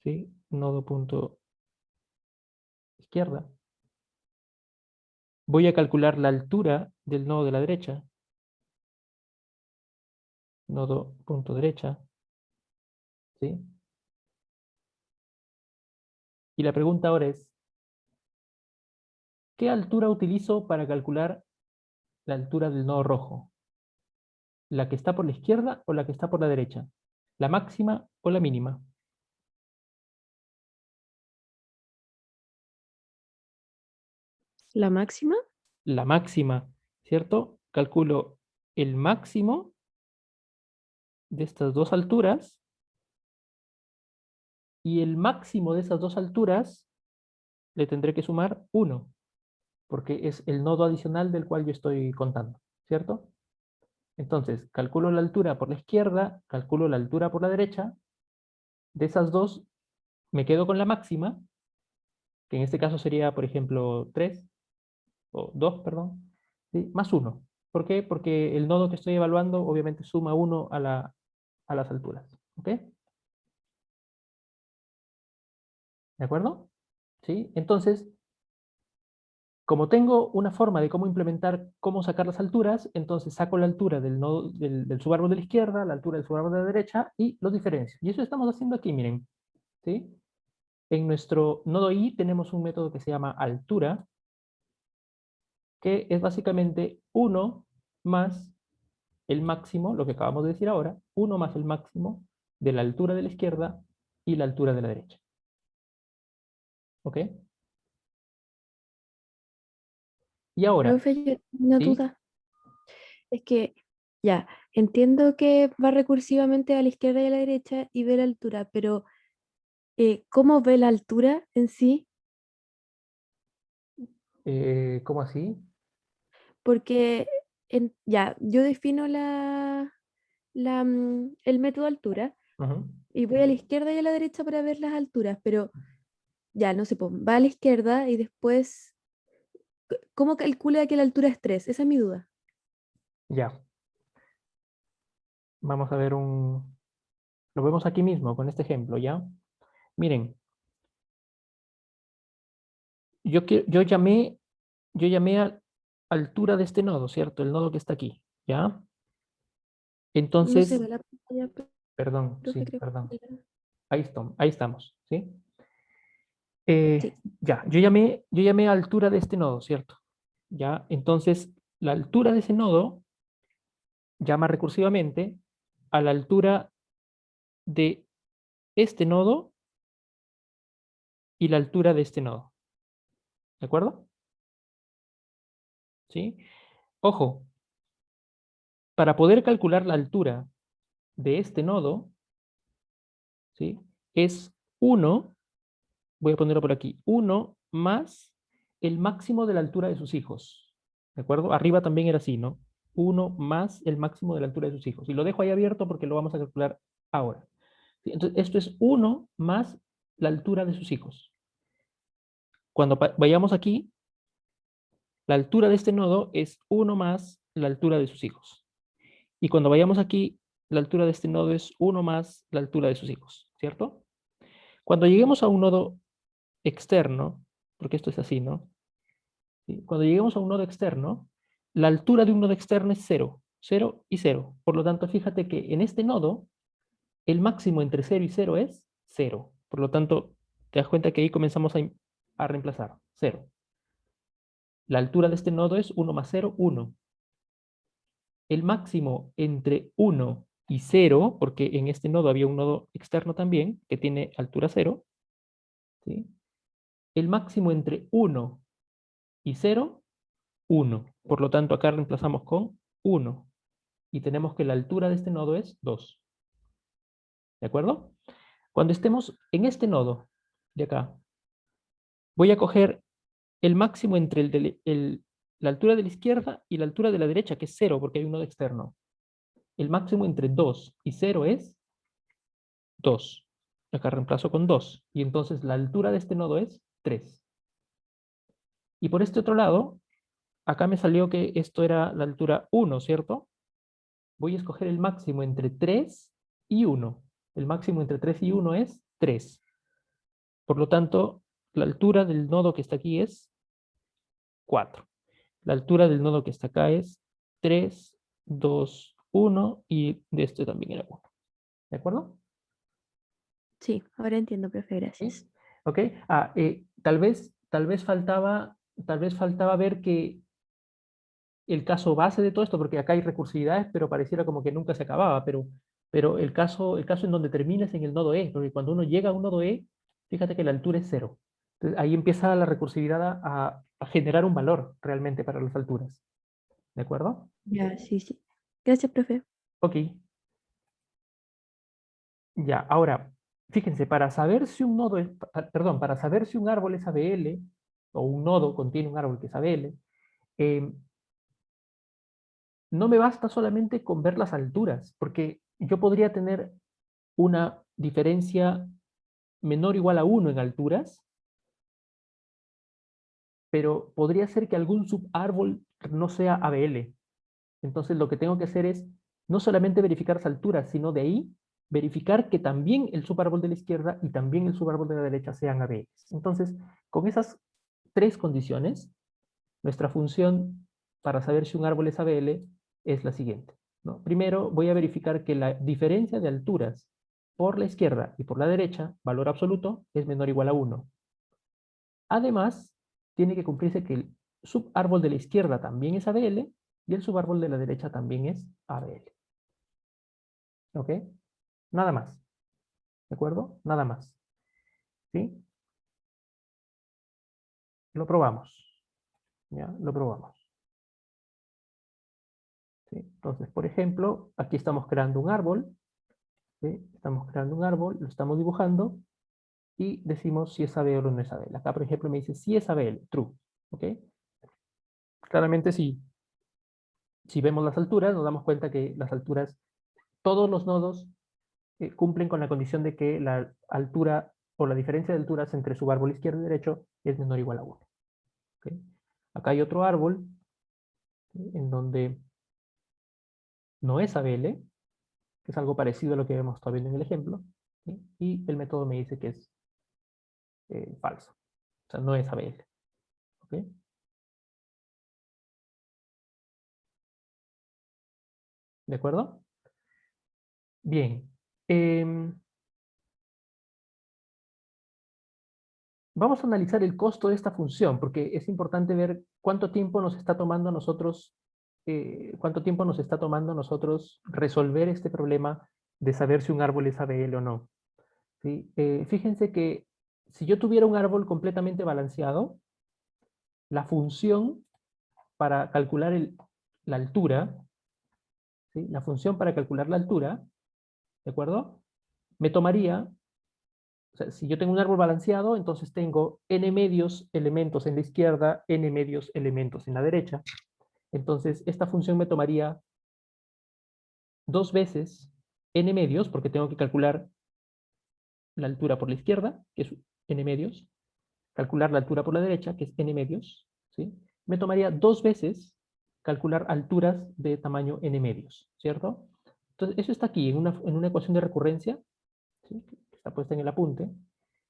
¿sí? Nodo punto izquierda. Voy a calcular la altura del nodo de la derecha, nodo punto derecha, ¿sí? Y la pregunta ahora es, ¿qué altura utilizo para calcular la altura del nodo rojo? ¿La que está por la izquierda o la que está por la derecha? ¿La máxima o la mínima? ¿La máxima? La máxima, ¿cierto? Calculo el máximo de estas dos alturas y el máximo de esas dos alturas le tendré que sumar 1, porque es el nodo adicional del cual yo estoy contando, ¿cierto? Entonces, calculo la altura por la izquierda, calculo la altura por la derecha. De esas dos, me quedo con la máxima, que en este caso sería, por ejemplo, 3, o 2, perdón, ¿sí? Más 1. ¿Por qué? Porque el nodo que estoy evaluando obviamente suma 1 a las alturas. ¿Ok? ¿De acuerdo? ¿Sí? Entonces, como tengo una forma de cómo implementar, cómo sacar las alturas, entonces saco la altura del, nodo, del subárbol de la izquierda, la altura del subárbol de la derecha y los diferencio. Y eso estamos haciendo aquí, miren. ¿Sí? En nuestro nodo i tenemos un método que se llama altura, que es básicamente 1 más el máximo, lo que acabamos de decir ahora, 1 más el máximo de la altura de la izquierda y la altura de la derecha. ¿Ok? Y ahora, Profe, yo tengo una ¿sí? duda. Es que, ya, entiendo que va recursivamente a la izquierda y a la derecha y ve la altura, pero ¿cómo ve la altura en sí? ¿Cómo así? Porque, ya, yo defino el método altura Ujú. y voy a la izquierda y a la derecha para ver las alturas, pero ya, no sé, pues, va a la izquierda y después, ¿cómo calcula que la altura es 3? Esa es mi duda. Ya. Vamos a ver un... Lo vemos aquí mismo con este ejemplo, ¿ya? Miren, yo llamé a altura de este nodo, ¿cierto? El nodo que está aquí, ¿ya? No se Entonces, ve la pantalla, perdón, profe, sí, creo. perdón. que- Ahí estamos, ¿sí? Sí, Ya, yo llamé a altura de este nodo, ¿cierto? Ya, entonces la altura de ese nodo llama recursivamente a la altura de este nodo y la altura de este nodo, ¿de acuerdo? ¿Sí? Ojo, para poder calcular la altura de este nodo, ¿sí? Es 1, voy a ponerlo por aquí, 1 más el máximo de la altura de sus hijos, ¿de acuerdo? Arriba también era así, ¿no? 1 más el máximo de la altura de sus hijos. Y lo dejo ahí abierto porque lo vamos a calcular ahora. ¿Sí? Entonces, esto es 1 más la altura de sus hijos. Cuando vayamos aquí, la altura de este nodo es 1 más la altura de sus hijos. Y cuando vayamos aquí, la altura de este nodo es 1 más la altura de sus hijos, ¿cierto? Cuando lleguemos a un nodo externo, porque esto es así, ¿no? ¿Sí? Cuando lleguemos a un nodo externo, la altura de un nodo externo es 0, 0 y 0. Por lo tanto, fíjate que en este nodo, el máximo entre 0 y 0 es 0. Por lo tanto, te das cuenta que ahí comenzamos a reemplazar 0. La altura de este nodo es 1 más 0, 1. El máximo entre 1 y 0, porque en este nodo había un nodo externo también, que tiene altura 0, ¿sí? El máximo entre 1 y 0, 1. Por lo tanto, acá reemplazamos con 1. Y tenemos que la altura de este nodo es 2. ¿De acuerdo? Cuando estemos en este nodo de acá, voy a coger el máximo entre la altura de la izquierda y la altura de la derecha, que es 0, porque hay un nodo externo. El máximo entre 2 y 0 es 2. Acá reemplazo con 2. Y entonces la altura de este nodo es 3. Y por este otro lado, acá me salió que esto era la altura 1, ¿cierto? Voy a escoger el máximo entre 3 y 1. El máximo entre 3 y 1 es 3. Por lo tanto, la altura del nodo que está aquí es 4. La altura del nodo que está acá es 3, 2, 1 y de este también era 1. ¿De acuerdo? Sí, ahora entiendo, profe, ¿Sí? gracias. ¿Ok? Tal vez faltaba ver que el caso base de todo esto, porque acá hay recursividades, pero pareciera como que nunca se acababa, pero el caso en donde termines en el nodo E, porque cuando uno llega a un nodo E, fíjate que la altura es 0. Entonces, ahí empieza la recursividad a generar un valor realmente para las alturas. ¿De acuerdo? Ya, sí, sí. Gracias, profe. Ok. Ya, ahora, fíjense, para saber si un nodo es, perdón, para saber si un árbol es ABL, o un nodo contiene un árbol que es ABL, no me basta solamente con ver las alturas, porque yo podría tener una diferencia menor o igual a 1 en alturas, pero podría ser que algún subárbol no sea ABL. Entonces lo que tengo que hacer es no solamente verificar las alturas, sino de ahí verificar que también el subárbol de la izquierda y también el subárbol de la derecha sean ABL. Entonces, con esas tres condiciones, nuestra función para saber si un árbol es ABL es la siguiente, ¿no? Primero voy a verificar que la diferencia de alturas por la izquierda y por la derecha, valor absoluto, es menor o igual a 1. Además, tiene que cumplirse que el subárbol de la izquierda también es ABL y el subárbol de la derecha también es ABL. ¿Ok? Nada más. ¿De acuerdo? Nada más. ¿Sí? Lo probamos. ¿Ya? Lo probamos. ¿Sí? Entonces, por ejemplo, aquí estamos creando un árbol. ¿Sí? Estamos creando un árbol, lo estamos dibujando y decimos si es ABL o no es ABL. Acá, por ejemplo, me dice si es ABL, true. ¿Ok? Claramente, si vemos las alturas, nos damos cuenta que las alturas, todos los nodos cumplen con la condición de que la altura o la diferencia de alturas entre su árbol izquierdo y derecho es menor o igual a 1. ¿Okay? Acá hay otro árbol en donde no es ABL, que es algo parecido a lo que hemos estado viendo en el ejemplo, ¿sí? Y el método me dice que es falso, o sea, no es ABL. ¿Okay? ¿De acuerdo? Bien. Vamos a analizar el costo de esta función, porque es importante ver cuánto tiempo nos está tomando a nosotros, resolver este problema de saber si un árbol es ABL o no. ¿Sí? Fíjense que si yo tuviera un árbol completamente balanceado, la función para calcular la altura, ¿sí? La función para calcular la altura, ¿de acuerdo? Me tomaría, o sea, si yo tengo un árbol balanceado, entonces tengo n medios elementos en la izquierda, n medios elementos en la derecha. Entonces, esta función me tomaría 2 veces n medios, porque tengo que calcular la altura por la izquierda, que es n medios, calcular la altura por la derecha, que es n medios, ¿sí? Me tomaría 2 veces calcular alturas de tamaño n medios, ¿cierto? Entonces, eso está aquí, en una ecuación de recurrencia, ¿sí? Que está puesta en el apunte.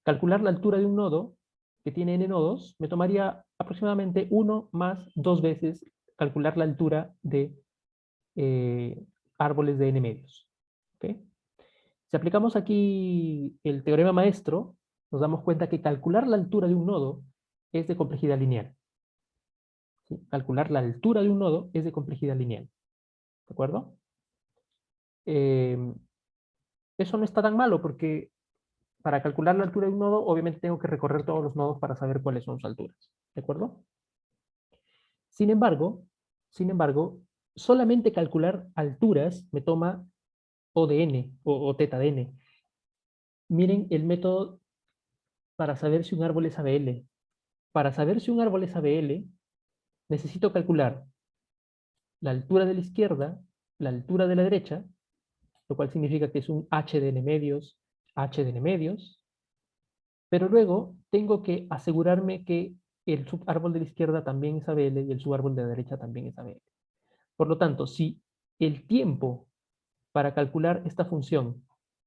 Calcular la altura de un nodo que tiene n nodos, me tomaría aproximadamente 1 más 2 veces calcular la altura de árboles de n medios. ¿Okay? Si aplicamos aquí el teorema maestro, nos damos cuenta que calcular la altura de un nodo es de complejidad lineal. ¿Sí? Calcular la altura de un nodo es de complejidad lineal. ¿De acuerdo? Eso no está tan malo porque para calcular la altura de un nodo, obviamente tengo que recorrer todos los nodos para saber cuáles son sus alturas. ¿De acuerdo? Sin embargo, solamente calcular alturas me toma O de n o teta de n. Miren el método para saber si un árbol es ABL. Para saber si un árbol es ABL, necesito calcular la altura de la izquierda, la altura de la derecha, lo cual significa que es un h de n medios, h de n medios, pero luego tengo que asegurarme que el subárbol de la izquierda también es ABL y el subárbol de la derecha también es ABL. Por lo tanto, si el tiempo para calcular esta función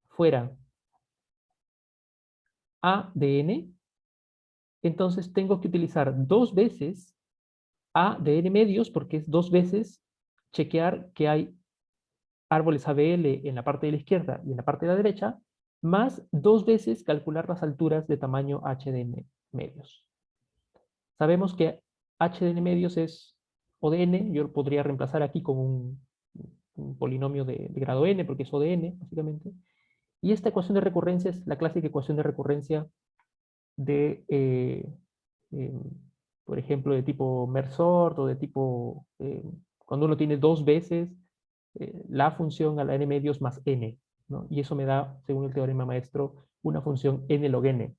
fuera A de n, entonces tengo que utilizar dos veces A de n medios, porque es dos veces chequear que hay árboles ABL en la parte de la izquierda y en la parte de la derecha, más dos veces calcular las alturas de tamaño h de n medios. Sabemos que h de n medios es O de n, yo lo podría reemplazar aquí con un polinomio de grado n, porque es O de n, básicamente. Y esta ecuación de recurrencia es la clásica ecuación de recurrencia de, por ejemplo, de tipo Mersort o de tipo, cuando uno tiene dos veces la función a la n medios más n, ¿no? Y eso me da, según el teorema maestro, una función n log n.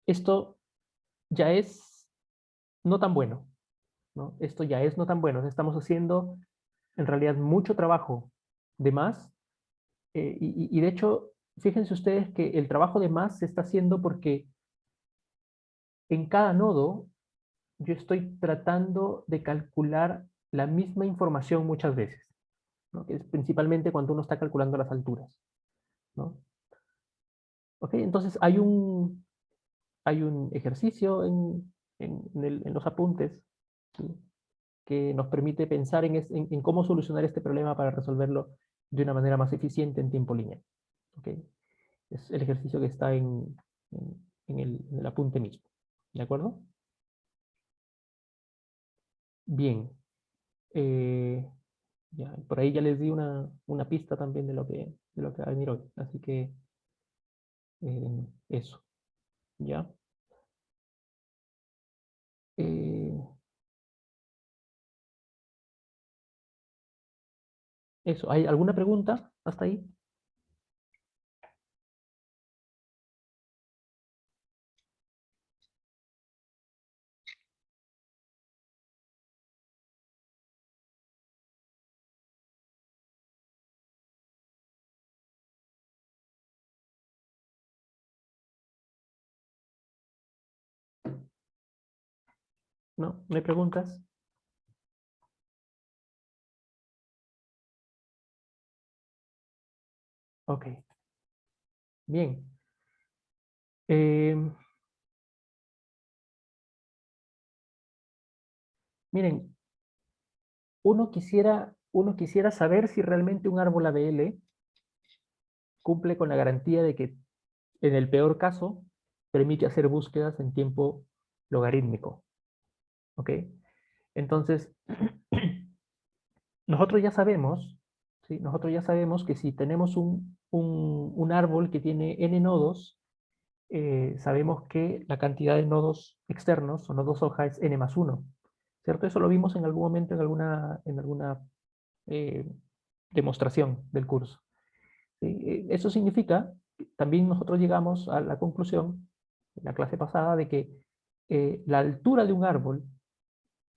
Esto ya es no tan bueno, ¿no? Esto ya es no tan bueno. Estamos haciendo en realidad mucho trabajo de más, y de hecho, fíjense ustedes que el trabajo de más se está haciendo porque en cada nodo yo estoy tratando de calcular la misma información muchas veces, ¿no? Que es principalmente cuando uno está calculando las alturas, ¿no? Ok, entonces hay un ejercicio en los apuntes, ¿sí? Que nos permite pensar en cómo solucionar este problema para resolverlo de una manera más eficiente en tiempo lineal. ¿Okay? Es el ejercicio que está en el apunte mismo. ¿De acuerdo? Bien. Ya, por ahí ya les di una pista también de lo que va a venir hoy. Así que eso. ¿Ya? Eh, eso. ¿Hay alguna pregunta hasta ahí? ¿No? ¿No hay preguntas? Ok. Bien. Miren, uno quisiera saber si realmente un árbol ABL cumple con la garantía de que, en el peor caso, permite hacer búsquedas en tiempo logarítmico. ¿Ok? Entonces, nosotros ya sabemos, ¿sí? Nosotros ya sabemos que si tenemos un árbol que tiene n nodos, sabemos que la cantidad de nodos externos o nodos hoja es n más 1. ¿Cierto? Eso lo vimos en algún momento en alguna eh, demostración del curso. ¿Sí? Eso significa, también nosotros llegamos a la conclusión, en la clase pasada, de que la altura de un árbol,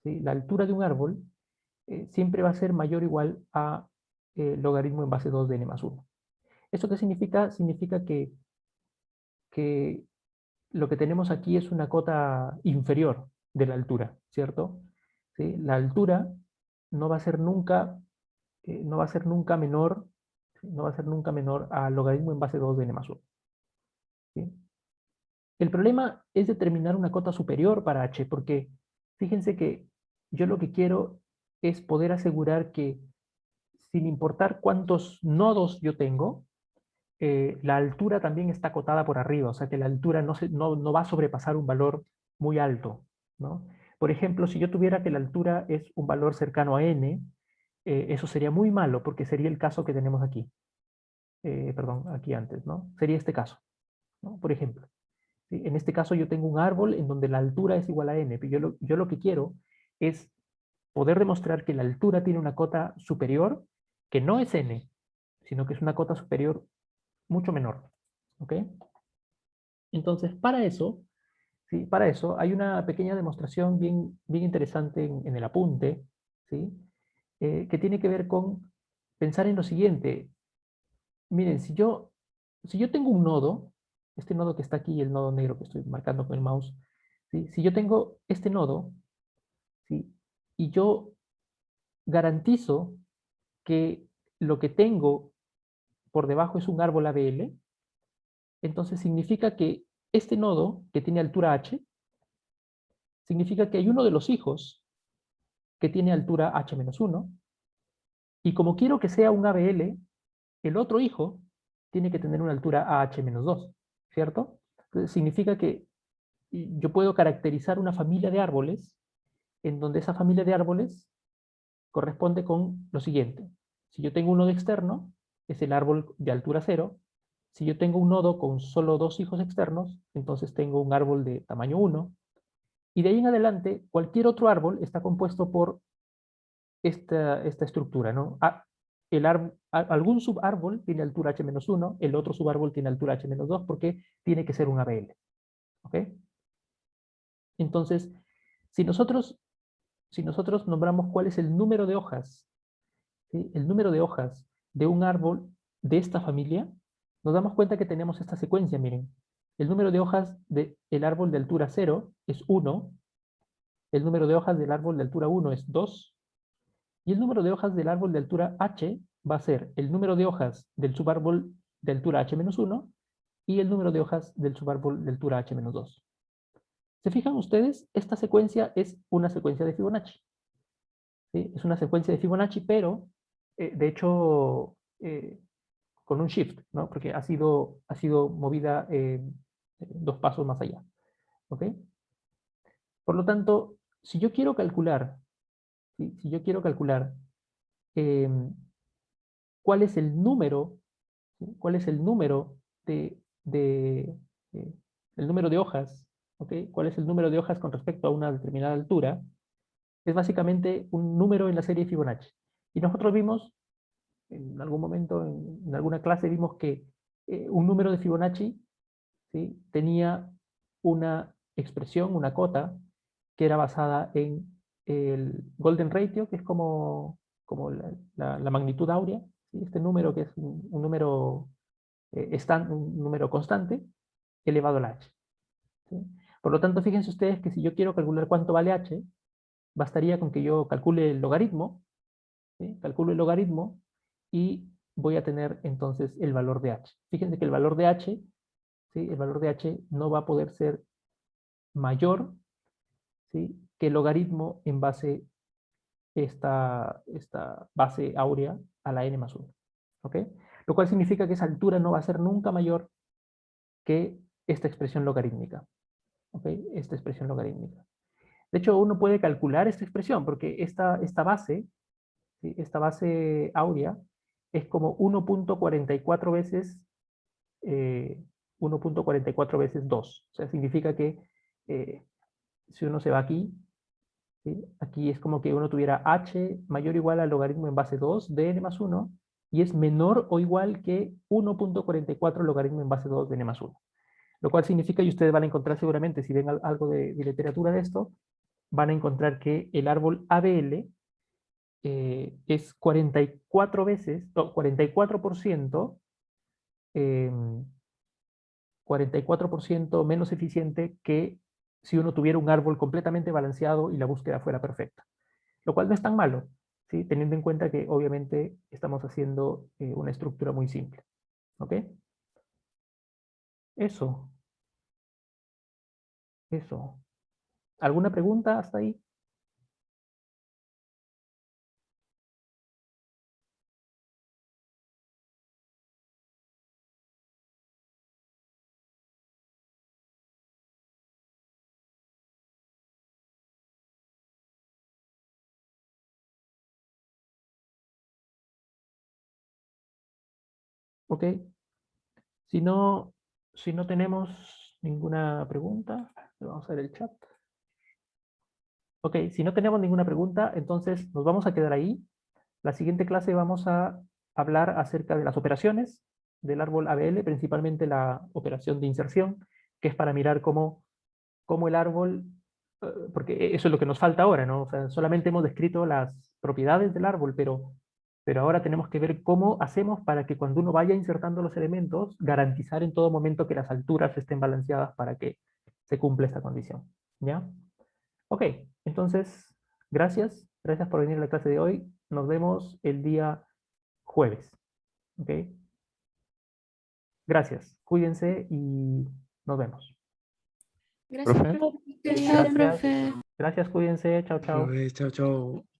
¿sí? La altura de un árbol siempre va a ser mayor o igual a logaritmo en base 2 de n más 1. ¿Eso qué significa? Significa que lo que tenemos aquí es una cota inferior de la altura, ¿cierto? ¿Sí? La altura no va a ser nunca, no va a ser nunca menor, ¿sí? No va a ser nunca menor al logaritmo en base 2 de n más 1. ¿Sí? El problema es determinar una cota superior para h, porque fíjense que yo lo que quiero es poder asegurar que, sin importar cuántos nodos yo tengo, la altura también está acotada por arriba, o sea que la altura no va a sobrepasar un valor muy alto, ¿no? Por ejemplo, si yo tuviera que la altura es un valor cercano a n, eso sería muy malo, porque sería el caso que tenemos aquí. Perdón, aquí antes, ¿no? Sería este caso, ¿no? Por ejemplo. ¿Sí? En este caso yo tengo un árbol en donde la altura es igual a n, pero yo lo que quiero es poder demostrar que la altura tiene una cota superior, que no es n, sino que es una cota superior mucho menor. ¿Ok? Entonces, para eso, ¿sí? Para eso hay una pequeña demostración bien interesante en el apunte, ¿sí? Que tiene que ver con pensar en lo siguiente. Miren, si yo tengo un nodo, este nodo que está aquí, el nodo negro que estoy marcando con el mouse, ¿sí? Si yo tengo este nodo, ¿sí? Y yo garantizo que lo que tengo por debajo es un árbol ABL, entonces significa que este nodo, que tiene altura h, significa que hay uno de los hijos que tiene altura h-1, y como quiero que sea un ABL, el otro hijo tiene que tener una altura AH-2, ¿cierto? Entonces significa que yo puedo caracterizar una familia de árboles en donde esa familia de árboles corresponde con lo siguiente. Si yo tengo un nodo externo, es el árbol de altura 0. Si yo tengo un nodo con solo dos hijos externos, entonces tengo un árbol de tamaño 1. Y de ahí en adelante, cualquier otro árbol está compuesto por esta estructura, ¿no? Algún subárbol tiene altura h-1, el otro subárbol tiene altura h-2, porque tiene que ser un ABL. ¿Ok? Entonces, si nosotros nombramos cuál es el número de hojas, ¿sí? El número de hojas de un árbol de esta familia, nos damos cuenta que tenemos esta secuencia, miren. El número de hojas del árbol de altura 0 es 1, el número de hojas del árbol de altura 1 es 2, y el número de hojas del árbol de altura h va a ser el número de hojas del subárbol de altura h-1 y el número de hojas del subárbol de altura h-2. ¿Se fijan ustedes? Esta secuencia es una secuencia de Fibonacci. ¿Sí? Es una secuencia de Fibonacci, pero de hecho con un shift, ¿no? Porque ha sido movida dos pasos más allá. ¿Ok? Por lo tanto, si yo quiero calcular, ¿sí? Si yo quiero calcular eh, cuál es el número, ¿sí? Cuál es el número eh, el número de hojas, ¿ok? ¿Cuál es el número de hojas con respecto a una determinada altura? Es básicamente un número en la serie Fibonacci. Y nosotros vimos, en algún momento, en alguna clase, vimos que un número de Fibonacci, ¿sí? Tenía una expresión, una cota, que era basada en el Golden Ratio, que es como la magnitud áurea, ¿sí? Este número que es un número, un número constante elevado a la h. ¿Sí? Por lo tanto, fíjense ustedes que si yo quiero calcular cuánto vale h, bastaría con que yo calcule el logaritmo, ¿sí? Calculo el logaritmo y voy a tener entonces el valor de h. Fíjense que el valor de h, ¿sí? El valor de h no va a poder ser mayor, ¿sí? Que el logaritmo en base esta base áurea a la n más 1. ¿Ok? Lo cual significa que esa altura no va a ser nunca mayor que esta expresión logarítmica. ¿Ok? Esta expresión logarítmica. De hecho, uno puede calcular esta expresión, porque esta base, ¿sí? Esta base áurea es como 1.44 veces 1.44 veces 2. O sea, significa que si uno se va aquí, ¿sí? Aquí es como que uno tuviera h mayor o igual al logaritmo en base 2 de n más 1, y es menor o igual que 1.44 logaritmo en base 2 de n más 1. Lo cual significa, y ustedes van a encontrar seguramente, si ven algo de literatura de esto, van a encontrar que el árbol ABL es 44 veces, no, 44%, 44% menos eficiente que si uno tuviera un árbol completamente balanceado y la búsqueda fuera perfecta. Lo cual no es tan malo, ¿sí? Teniendo en cuenta que obviamente estamos haciendo una estructura muy simple. ¿Ok? Eso, eso. ¿Alguna pregunta hasta ahí? ¿Ok? Si no, si no tenemos ninguna pregunta, vamos a ver el chat. Ok, si no tenemos ninguna pregunta, entonces nos vamos a quedar ahí. La siguiente clase vamos a hablar acerca de las operaciones del árbol ABL, principalmente la operación de inserción, que es para mirar cómo cómo el árbol, porque eso es lo que nos falta ahora, ¿no? O sea, solamente hemos descrito las propiedades del árbol, pero ahora tenemos que ver cómo hacemos para que cuando uno vaya insertando los elementos, garantizar en todo momento que las alturas estén balanceadas para que se cumpla esta condición. ¿Ya? Ok, entonces, gracias. Gracias por venir a la clase de hoy. Nos vemos el día jueves. ¿Ok? Gracias. Cuídense y nos vemos. Gracias, Profe. profe. Gracias. profe. Gracias, cuídense. Chao, chao. Chao, chao.